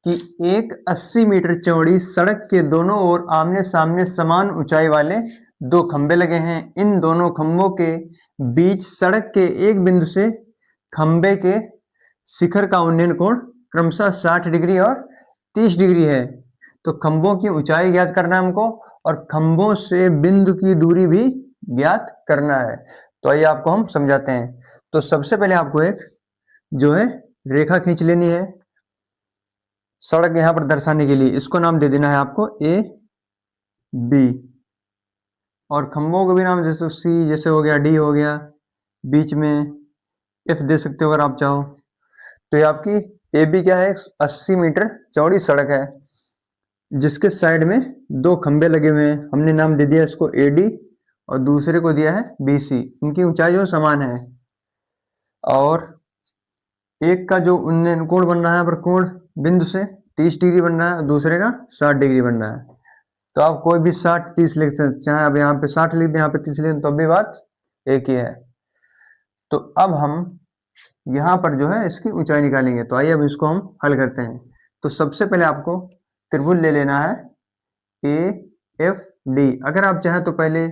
Speaker 1: कि एक 80 मीटर चौड़ी सड़क के दोनों ओर आमने सामने समान ऊंचाई वाले दो खंभे लगे हैं। इन दोनों खंभों के बीच सड़क के एक बिंदु से खंभे के शिखर का उन्नयन कोण क्रमशः 60 डिग्री और 30 डिग्री है। तो खंभों की ऊंचाई ज्ञात करना है हमको, और खंभों से बिंदु की दूरी भी ज्ञात करना है। तो आइए आपको हम समझाते हैं। तो सबसे पहले आपको एक जो है रेखा खींच लेनी है सड़क यहां पर दर्शाने के लिए। इसको नाम दे देना है आपको ए बी, और खंभों को भी नाम जैसे सी, जैसे हो गया डी हो गया, बीच में एफ दे सकते हो अगर आप चाहो। तो ये आपकी ए बी क्या है, 80 मीटर चौड़ी सड़क है जिसके साइड में दो खंबे लगे हुए हैं। हमने नाम दे दिया इसको ए डी और दूसरे को दिया है बी सी। इनकी ऊंचाई जो समान है, और एक का जो उन्नयन कोण बन रहा है पर कोण बिंदु से 30 डिग्री बन रहा है, दूसरे का 60 डिग्री बन रहा है। तो आप कोई भी 60 30 लिख सकते हैं, चाहे अब यहाँ पे 60 लिख दें, यहाँ पे 30 लिख दें, तो भी बात एक ही है। तो अब हम यहाँ पर जो है इसकी ऊंचाई निकालेंगे। तो आइए अब इसको हम हल करते हैं। तो सबसे पहले आपको त्रिभुज ले लेना है ए एफ डी। अगर आप चाहें तो पहले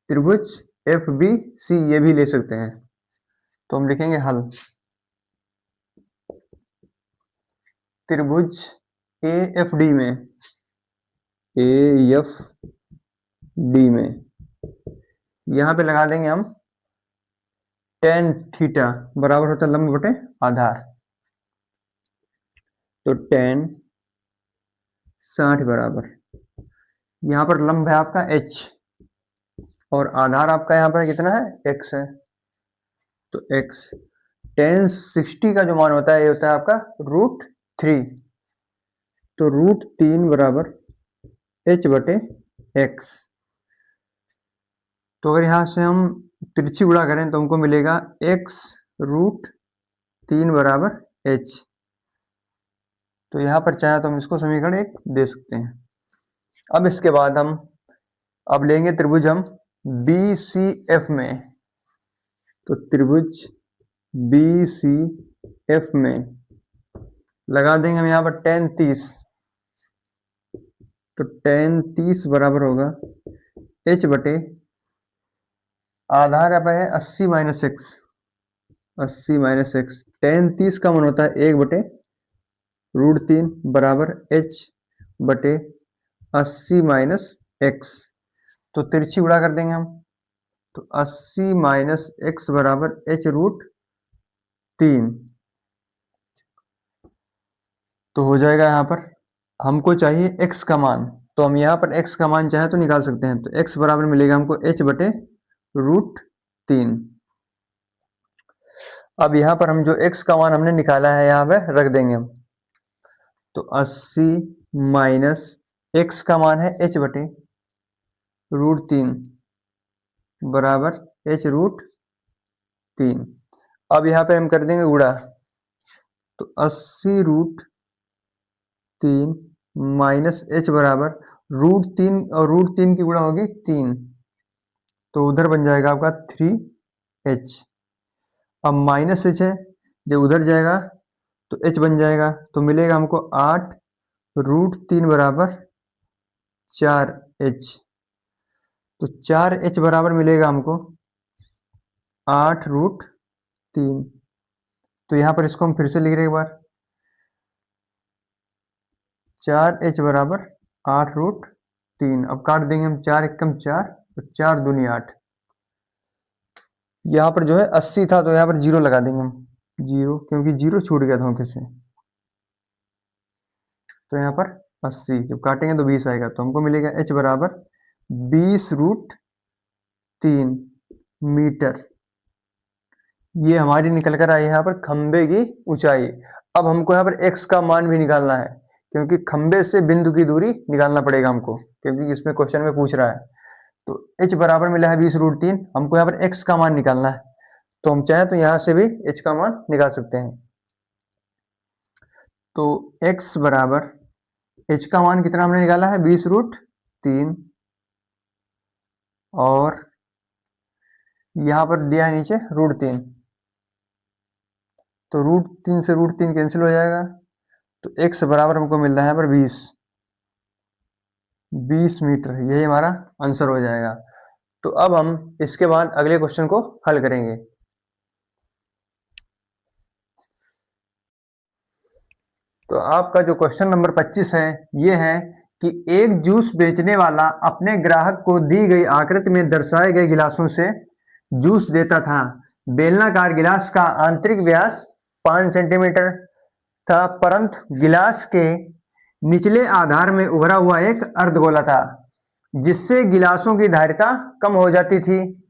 Speaker 1: त्रिभुज एफ बी सी ये भी ले सकते हैं। तो हम लिखेंगे हल त्रिभुज ए एफ डी में, ए एफ डी में यहां पे लगा देंगे हम tan थीटा बराबर होता है लंब बटे आधार। तो tan 60 बराबर, यहां पर लंब है आपका h और आधार आपका यहां पर कितना है x है। तो x tan 60 का जो मान होता है ये होता है आपका √3। तो √3 बराबर h बटे x। तो अगर यहां से हम तिरछी गुणा करें तो हमको मिलेगा x √3 बराबर h। तो यहाँ पर चाहे तो हम इसको समीकरण 1 दे सकते हैं। अब इसके बाद हम अब लेंगे त्रिभुज हम बी सी एफ में। तो त्रिभुज बी सी एफ में लगा देंगे हम यहाँ पर tan 30। तो tan 30 बराबर होगा h बटे आधार यहाँ पर है 80 minus x, 80 minus x. tan 30 का मान होता है 1 बटे √3 बराबर h बटे 80 माइनस एक्स। तो तिरछी गुणा कर देंगे हम। तो 80 माइनस एक्स बराबर h √3। तो हो जाएगा यहाँ पर हमको चाहिए x का मान, तो हम यहाँ पर x का मान चाहे तो निकाल सकते हैं। तो x बराबर मिलेगा हमको h बटे √3। अब यहाँ पर हम जो x का मान हमने निकाला है यहाँ पे रख देंगे हम। तो 80 माइनस x का मान है h बटे √3 बराबर h √3। अब यहाँ पे हम कर देंगे गुणा। तो 80 √3 माइनस h बराबर √3 और √3 की गुणा होगी 3, तो उधर बन जाएगा आपका 3h। अब माइनस h है, जब उधर जाएगा तो h बन जाएगा। तो मिलेगा हमको 8 √3 बराबर 4h। तो 4h बराबर मिलेगा हमको 8 √3। तो यहाँ पर इसको हम फिर से लिख रहे हैं एक बार। 4h बराबर 8 √3। अब काट देंगे हम, 4 एकम 4, तो 4 दूनी 8। यहाँ पर जो है 80 था तो यहाँ पर 0 लगा देंगे हम, 0 क्योंकि 0 छूट गया धोखे से। तो यहाँ पर 80 जब काटेंगे तो 20 आएगा, तो हमको मिलेगा h बराबर 20√3 मीटर। ये हमारी निकल कर आई है यहाँ पर खंबे की ऊंचाई। अब हमको यहाँ पर x का मान भी निकालना है, क्योंकि खंबे से बिंदु की दूरी निकालना पड़ेगा हमको, क्योंकि इसमें क्वेश्चन में पूछ रहा है। तो h बराबर मिला है 20√3, हमको यहाँ पर x का मान निकालना है, तो हम चाहें तो यहाँ से भी h का मान निकाल सकते हैं। तो x बराबर h का मान कितना हमने निकाला है 20√3, और यहाँ पर दिया है नीचे √3, तो √3 से √3 कैंसिल हो जाएगा, तो x बराबर हमको मिल रहा है यहाँ पर 20 मीटर। यही हमारा आंसर हो जाएगा। तो अब हम इसके बाद अगले क्वेश्चन को हल करेंगे। तो आपका जो क्वेश्चन नंबर 25 है, ये है कि एक जूस बेचने वाला अपने ग्राहक को दी गई आकृति में दर्शाए गए गिलासों से जूस देता था। बेलनाकार गिलास का आंतरिक व्यास 5 सेंटीमीटर था, परंतु गिलास के निचले आधार में उभरा हुआ एक अर्धगोला था, जिससे गिलासों की धारिता कम हो जाती थी।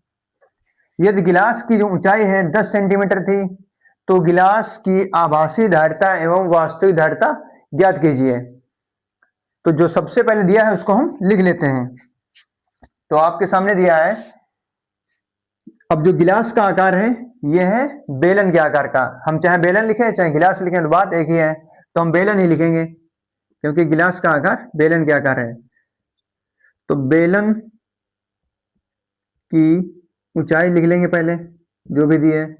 Speaker 1: यदि गिलास की जो ऊंचाई है 10 सेंटीमीटर थी, तो गिलास की आभासी धारिता एवं वास्तविक धारिता ज्ञात कीजिए। तो जो सबसे पहले दिया है उसको हम लिख लेते हैं। तो आपके सामने दिया है, अब जो गिलास का आकार है यह है बेलन के आकार का। हम चाहे बेलन लिखें चाहे गिलास लिखें तो बात एक ही है, तो हम बेलन ही लिखेंगे, क्योंकि गिलास का आकार बेलन के आकार है। तो बेलन की ऊंचाई लिख लेंगे पहले, जो भी दी है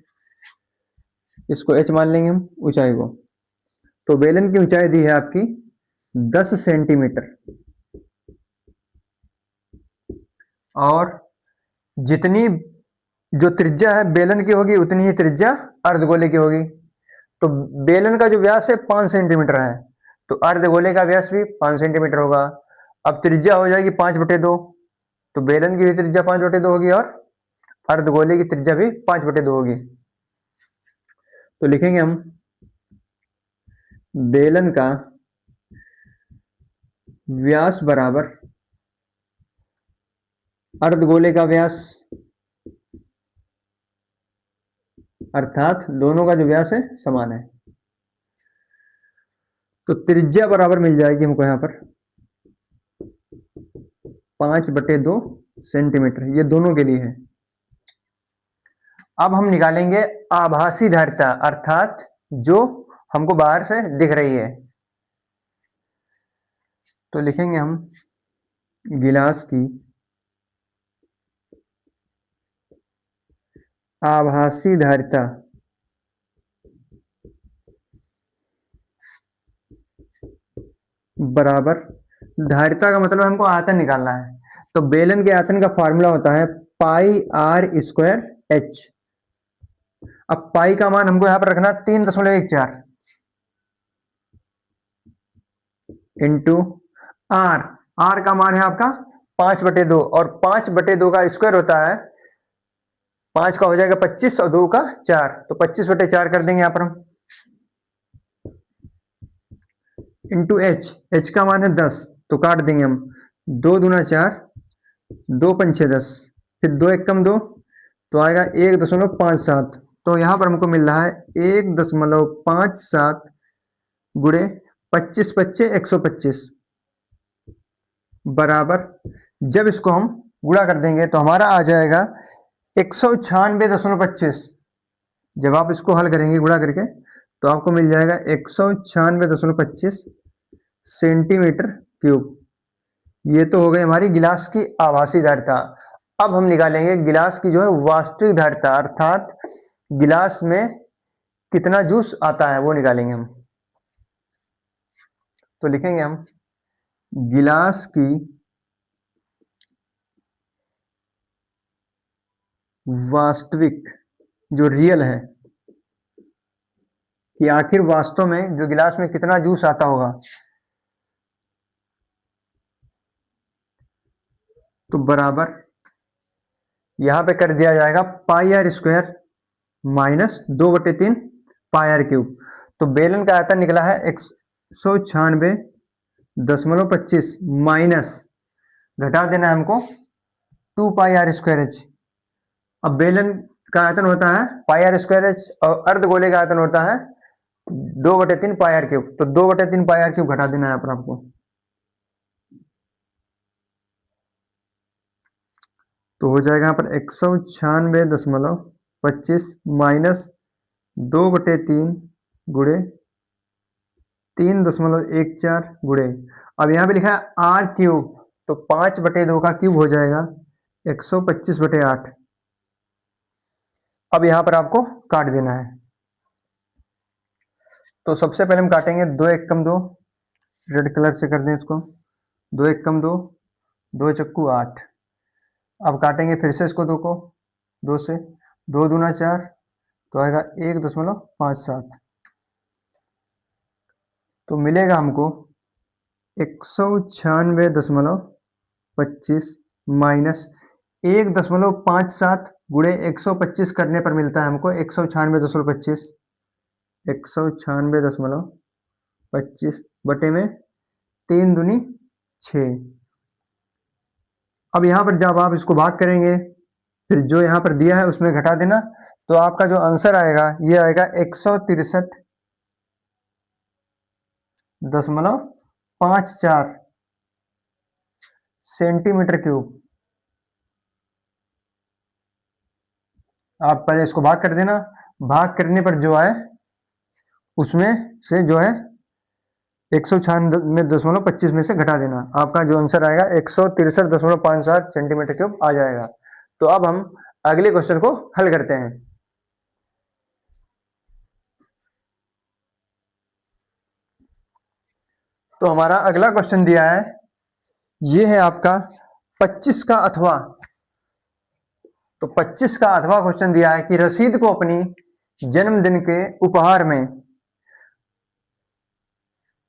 Speaker 1: इसको h मान लेंगे हम ऊंचाई को। तो बेलन की ऊंचाई दी है आपकी 10 सेंटीमीटर, और जितनी जो त्रिज्या है बेलन की होगी उतनी ही त्रिज्या अर्धगोले की होगी। तो बेलन का जो व्यास है 5 सेंटीमीटर है, तो अर्धगोले का व्यास भी 5 सेंटीमीटर होगा। अब त्रिज्या हो जाएगी 5/2, तो बेलन की भी त्रिज्या 5/2 होगी और अर्धगोले की त्रिज्या भी 5/2 होगी। तो लिखेंगे हम बेलन का व्यास बराबर अर्धगोले का व्यास, अर्थात दोनों का जो व्यास है समान है। तो त्रिज्या बराबर मिल जाएगी हमको यहाँ पर 5/2 सेंटीमीटर, ये दोनों के लिए है। अब हम निकालेंगे आभासी धारिता, अर्थात जो हमको बाहर से दिख रही है। तो लिखेंगे हम गिलास की आभासी धारिता बराबर, धारिता का मतलब हमको आयतन निकालना है, तो बेलन के आयतन का फॉर्मूला होता है πr²h। अब पाई का मान हमको यहां पर रखना 3.14 इंटू आर। आर का मान है आपका 5/2, और 5/2 का स्क्वायर होता है 5 का हो जाएगा 25 और 2 का 4, तो 25/4 कर देंगे यहां पर हम, इंटू एच। एच का मान है 10, तो काट देंगे हम, 2 दूना 4, 2 पंचे 10, फिर 2 एक कम 2, तो आएगा 1.57। तो यहाँ पर हमको मिल रहा है 1.57 गुणे 25 पच्चे 125 बराबर, जब इसको हम गुणा कर देंगे तो हमारा आ जाएगा 196.25। जब आप इसको हल करेंगे गुणा करके तो आपको मिल जाएगा 196.25 सेंटीमीटर क्यूब। ये तो हो गई हमारी गिलास की आभासी धारिता। अब हम निकालेंगे गिलास की जो है वास्तविक धारिता, अर्थात गिलास में कितना जूस आता है वो निकालेंगे हम। तो लिखेंगे हम गिलास की वास्तविक, जो रियल है कि आखिर वास्तव में जो गिलास में कितना जूस आता होगा, तो बराबर यहाँ पे कर दिया जाएगा pi r square minus 2/3 pi r cube. तो बेलन का आयतन निकला है 196.25 माइनस, घटा देना है हमको 2 पाई आर स्क्वायर एच। अब बेलन का आयतन होता है पाई आर स्क्वायर एच और अर्धगोले का आयतन होता है 2/3 पाई आर क्यूब। तो 2/3 पाई आर क्यूब घटा देना है यहाँ पर आपको। तो हो जाएगा यहाँ पर 196.25 माइनस 2/3 गुणे 3.14 गुणे, अब यहाँ पे लिखा है आर क्यूब, तो 5/2 का क्यूब हो जाएगा 125/8। अब यहाँ पर आपको काट देना है। तो सबसे पहले हम काटेंगे 2 1 कम 2, रेड कलर से कर दें इसको, 2 1 कम 2, 2 चक्कू 8। अब काटेंगे फिर से इसको 2 को, 2 से 2 दूना 4, तो आएगा 1.57। तो मिलेगा हमको 196.25 माइनस 1.57 गुणे 125 करने पर मिलता है हमको 196.25, 196.25 बटे में 3 दूनी 6। अब यहाँ पर जब आप इसको भाग करेंगे फिर जो यहाँ पर दिया है उसमें घटा देना, तो आपका जो आंसर आएगा ये आएगा 163.54 सेंटीमीटर क्यूब। आप पहले इसको भाग कर देना, भाग करने पर जो आए उसमें से जो है 196.25 में से घटा देना, आपका जो आंसर आएगा 163.57 सेंटीमीटर क्यूब आ जाएगा। तो अब हम अगले क्वेश्चन को हल करते हैं। तो हमारा अगला क्वेश्चन दिया है, ये है आपका 25 का अथवा। तो 25 का अथवा क्वेश्चन दिया है कि रसीद को अपनी जन्मदिन के उपहार में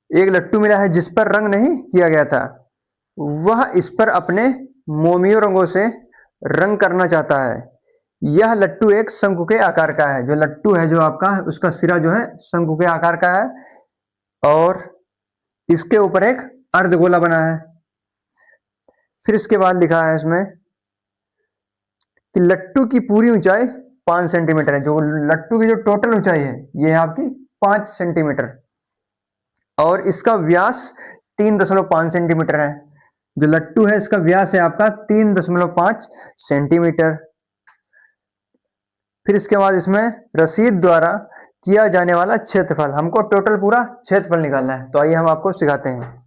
Speaker 1: एक लट्टू मिला है जिस पर रंग नहीं किया गया था, वह इस पर अपने मोमियो रंगों से रंग करना चाहता है। यह लट्टू एक शंकु के आकार का है, जो लट्टू है जो आपका उसका सिरा जो है शंकु के आकार का है और इसके ऊपर एक अर्धगोला बना है। फिर इसके बाद लिखा है इसमें कि लट्टू की पूरी ऊंचाई 5 सेंटीमीटर है। जो लट्टू की जो टोटल ऊंचाई है ये है आपकी 5 सेंटीमीटर और इसका व्यास 3.5 सेंटीमीटर है। जो लट्टू है इसका व्यास है आपका 3.5 सेंटीमीटर। फिर इसके बाद इसमें रसीद द्वारा किया जाने वाला क्षेत्रफल, हमको टोटल पूरा क्षेत्रफल निकालना है। तो आइए हम आपको सिखाते हैं।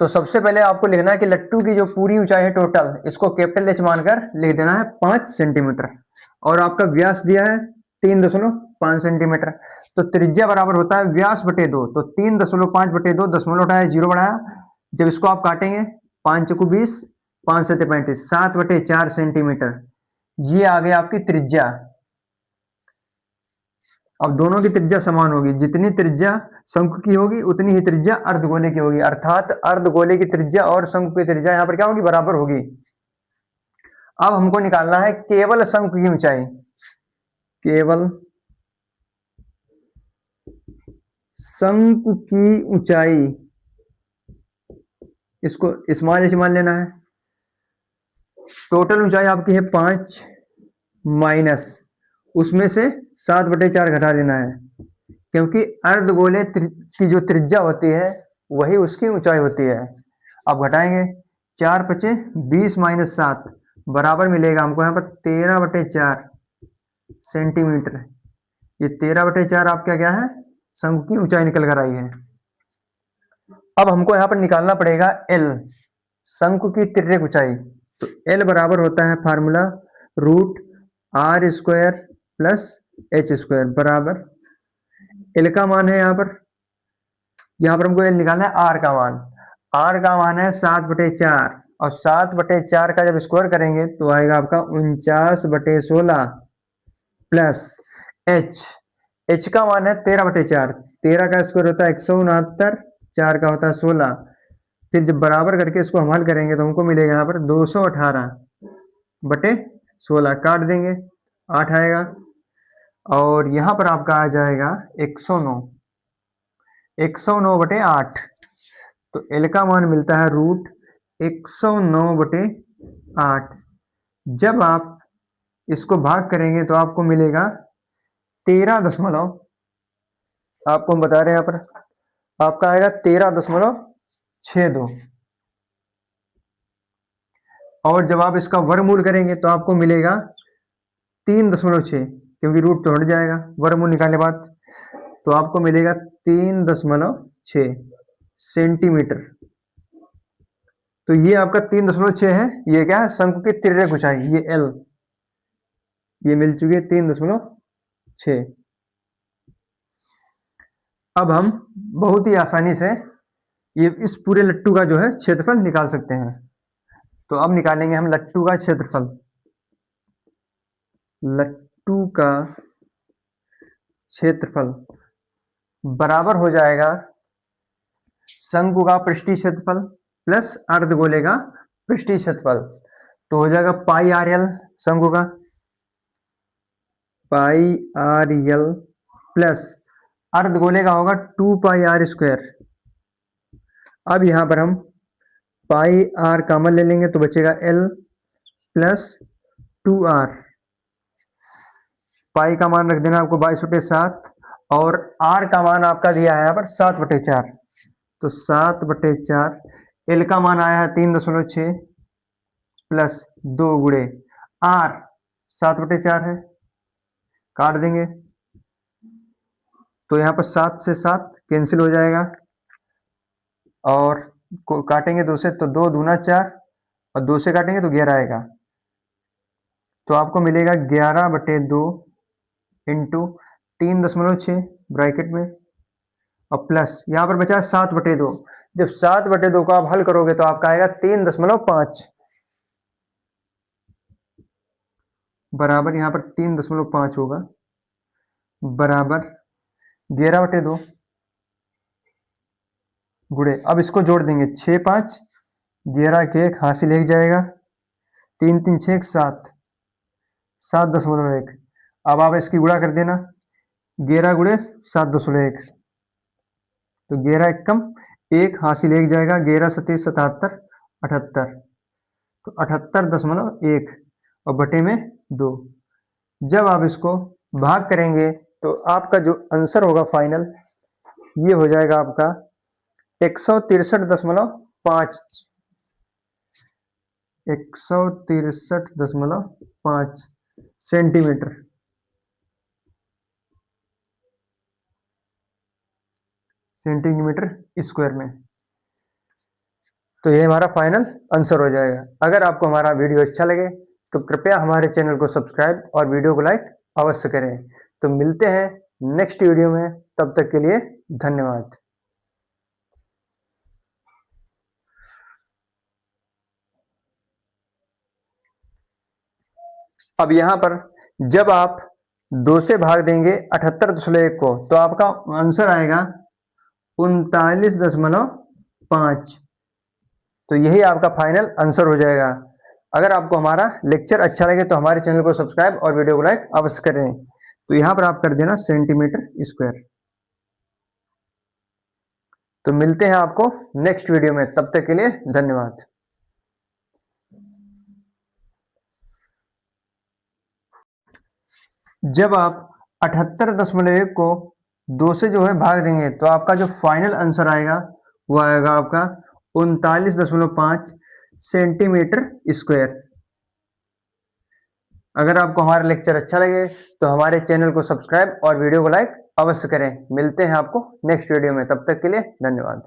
Speaker 1: तो सबसे पहले आपको लिखना है कि लट्टू की जो पूरी ऊंचाई है टोटल, इसको कैपिटल एच मानकर लिख देना है 5 सेंटीमीटर और आपका व्यास दिया है 3.5 सेंटीमीटर। तो त्रिज्या बराबर होता है व्यास बटे 2, तो 3.5 बटे 2, दशमलव उठाया 0 बढ़ाया। जब इसको आप काटेंगे 5 चौको 20, 5 7 35, 7/4 सेंटीमीटर, ये आ गया आपकी त्रिज्या। अब दोनों की त्रिज्या समान होगी, जितनी त्रिज्या शंकु की होगी उतनी ही त्रिज्या अर्धगोले की होगी, अर्थात अर्धगोले की त्रिज्या और शंकु की त्रिज्या यहाँ पर क्या होगी, बराबर होगी। अब हमको निकालना है केवल शंकु की ऊंचाई, केवल शंकु की ऊंचाई, इसको स्मॉल एच मान लेना है। टोटल ऊंचाई आपकी है 5 माइनस उसमें से 7/4 घटा देना है, क्योंकि अर्धगोले की जो त्रिज्या होती है वही उसकी ऊंचाई होती है। अब घटाएंगे 4 5 20 माइनस 7 बराबर मिलेगा हमको यहाँ पर 13/4 सेंटीमीटर। ये 13/4 आपका क्या है, शंकु की ऊंचाई निकल कर आई है। अब हमको यहाँ पर निकालना पड़ेगा एल, शंकु की तिर्यक ऊंचाई। तो एल बराबर होता है फार्मूला √r² प्लस h² बराबर, एल का मान है यहाँ पर हमको एल निकालना है आर का मान। आर का मान है 7/4 और 7/4 का जब स्क्वायर करेंगे तो आएगा आपका 49/16 प्लस एच का मान है 13/4, 13 का स्क्वायर होता है 169, 4 का होता है 16। फिर जब बराबर करके इसको हम हल करेंगे तो हमको मिलेगा यहाँ पर 218। बटे 16 काट देंगे, 8 आएगा। और यहाँ पर आपका आ जाएगा 109, 109 बटे 8। तो एल का मान मिलता है रूट 109 बटे 8। जब आप इसको भाग करेंगे तो आपको मिलेगा 13 दशमलव, आपको हम बता रहे हैं यहाँ पर आपका आएगा 13.62। और जब आप इसका वर्गमूल करेंगे तो आपको मिलेगा 3.6, क्योंकि रूट तो हट जाएगा वर्गमूल निकालने बाद। तो आपको मिलेगा 3.6 सेंटीमीटर। तो ये आपका 3.6 है। ये क्या है? शंकु की तिर्यक ऊंचाई, ये एल, ये मिल चुकी है 3.6। अब हम बहुत ही आसानी से ये इस पूरे लट्टू का जो है क्षेत्रफल निकाल सकते हैं। तो अब निकालेंगे हम लट्टू का क्षेत्रफल। लट्टू का क्षेत्रफल बराबर हो जाएगा शंकु का पृष्ठीय क्षेत्रफल प्लस अर्धगोले का पृष्ठीय क्षेत्रफल। तो हो जाएगा पाई आर एल शंकु का, पाई आर एल प्लस अर्धगोले का होगा 2 पाई आर स्क्वायर। अब यहां पर हम पाई आर कॉमन ले लेंगे तो बचेगा एल प्लस 2 आर। पाई का मान रख देना आपको 22/7 और आर का मान आपका दिया है यहाँ पर 7/4। तो 7/4। एल का मान आया है 3.6 प्लस 2 गुणे आर 7/4 है, काट देंगे। तो यहाँ पर 7 से 7 कैंसिल हो जाएगा और काटेंगे 2 से तो 2 दूना 4 और 2 से काटेंगे तो 11 आएगा। तो आपको मिलेगा 11/2 इंटू 3.6 ब्रैकेट में और प्लस यहाँ पर बचा 7/2। जब 7/2 को आप हल करोगे तो आपका आएगा 3.5 बराबर, यहाँ पर 3.5 होगा बराबर 11/2 गुणे। अब इसको जोड़ देंगे 6 5 11 के 1 हासिल एक जाएगा, 3 3 6 7, 7.1। अब आप इसकी गुणा कर देना 11 गुणे 7.1। तो 11 एकम 1 हासिल एक जाएगा, 11 सती 77 78। तो 78.1 और बटे में 2। जब आप इसको भाग करेंगे तो आपका जो आंसर होगा फाइनल, ये हो जाएगा आपका 163.5, 163.5 सेंटीमीटर स्क्वायर में। तो ये हमारा फाइनल आंसर हो जाएगा। अगर आपको हमारा वीडियो अच्छा लगे तो कृपया हमारे चैनल को सब्सक्राइब और वीडियो को लाइक अवश्य करें। तो मिलते हैं नेक्स्ट वीडियो में, तब तक के लिए धन्यवाद। अब यहाँ पर जब आप 2 से भाग देंगे 78.1 को तो आपका आंसर आएगा 39.5। तो यही आपका फाइनल आंसर हो जाएगा। अगर आपको हमारा लेक्चर अच्छा लगे तो हमारे चैनल को सब्सक्राइब और वीडियो को लाइक अवश्य करें। तो यहाँ पर आप कर देना सेंटीमीटर स्क्वायर। तो मिलते हैं आपको नेक्स्ट वीडियो में, तब तक के लिए धन्यवाद। जब आप 78.1 को 2 से जो है भाग देंगे तो आपका जो फाइनल आंसर आएगा वो आएगा आपका 39.5 सेंटीमीटर स्क्वायर। अगर आपको हमारा लेक्चर अच्छा लगे तो हमारे चैनल को सब्सक्राइब और वीडियो को लाइक अवश्य करें। मिलते हैं आपको नेक्स्ट वीडियो में, तब तक के लिए धन्यवाद।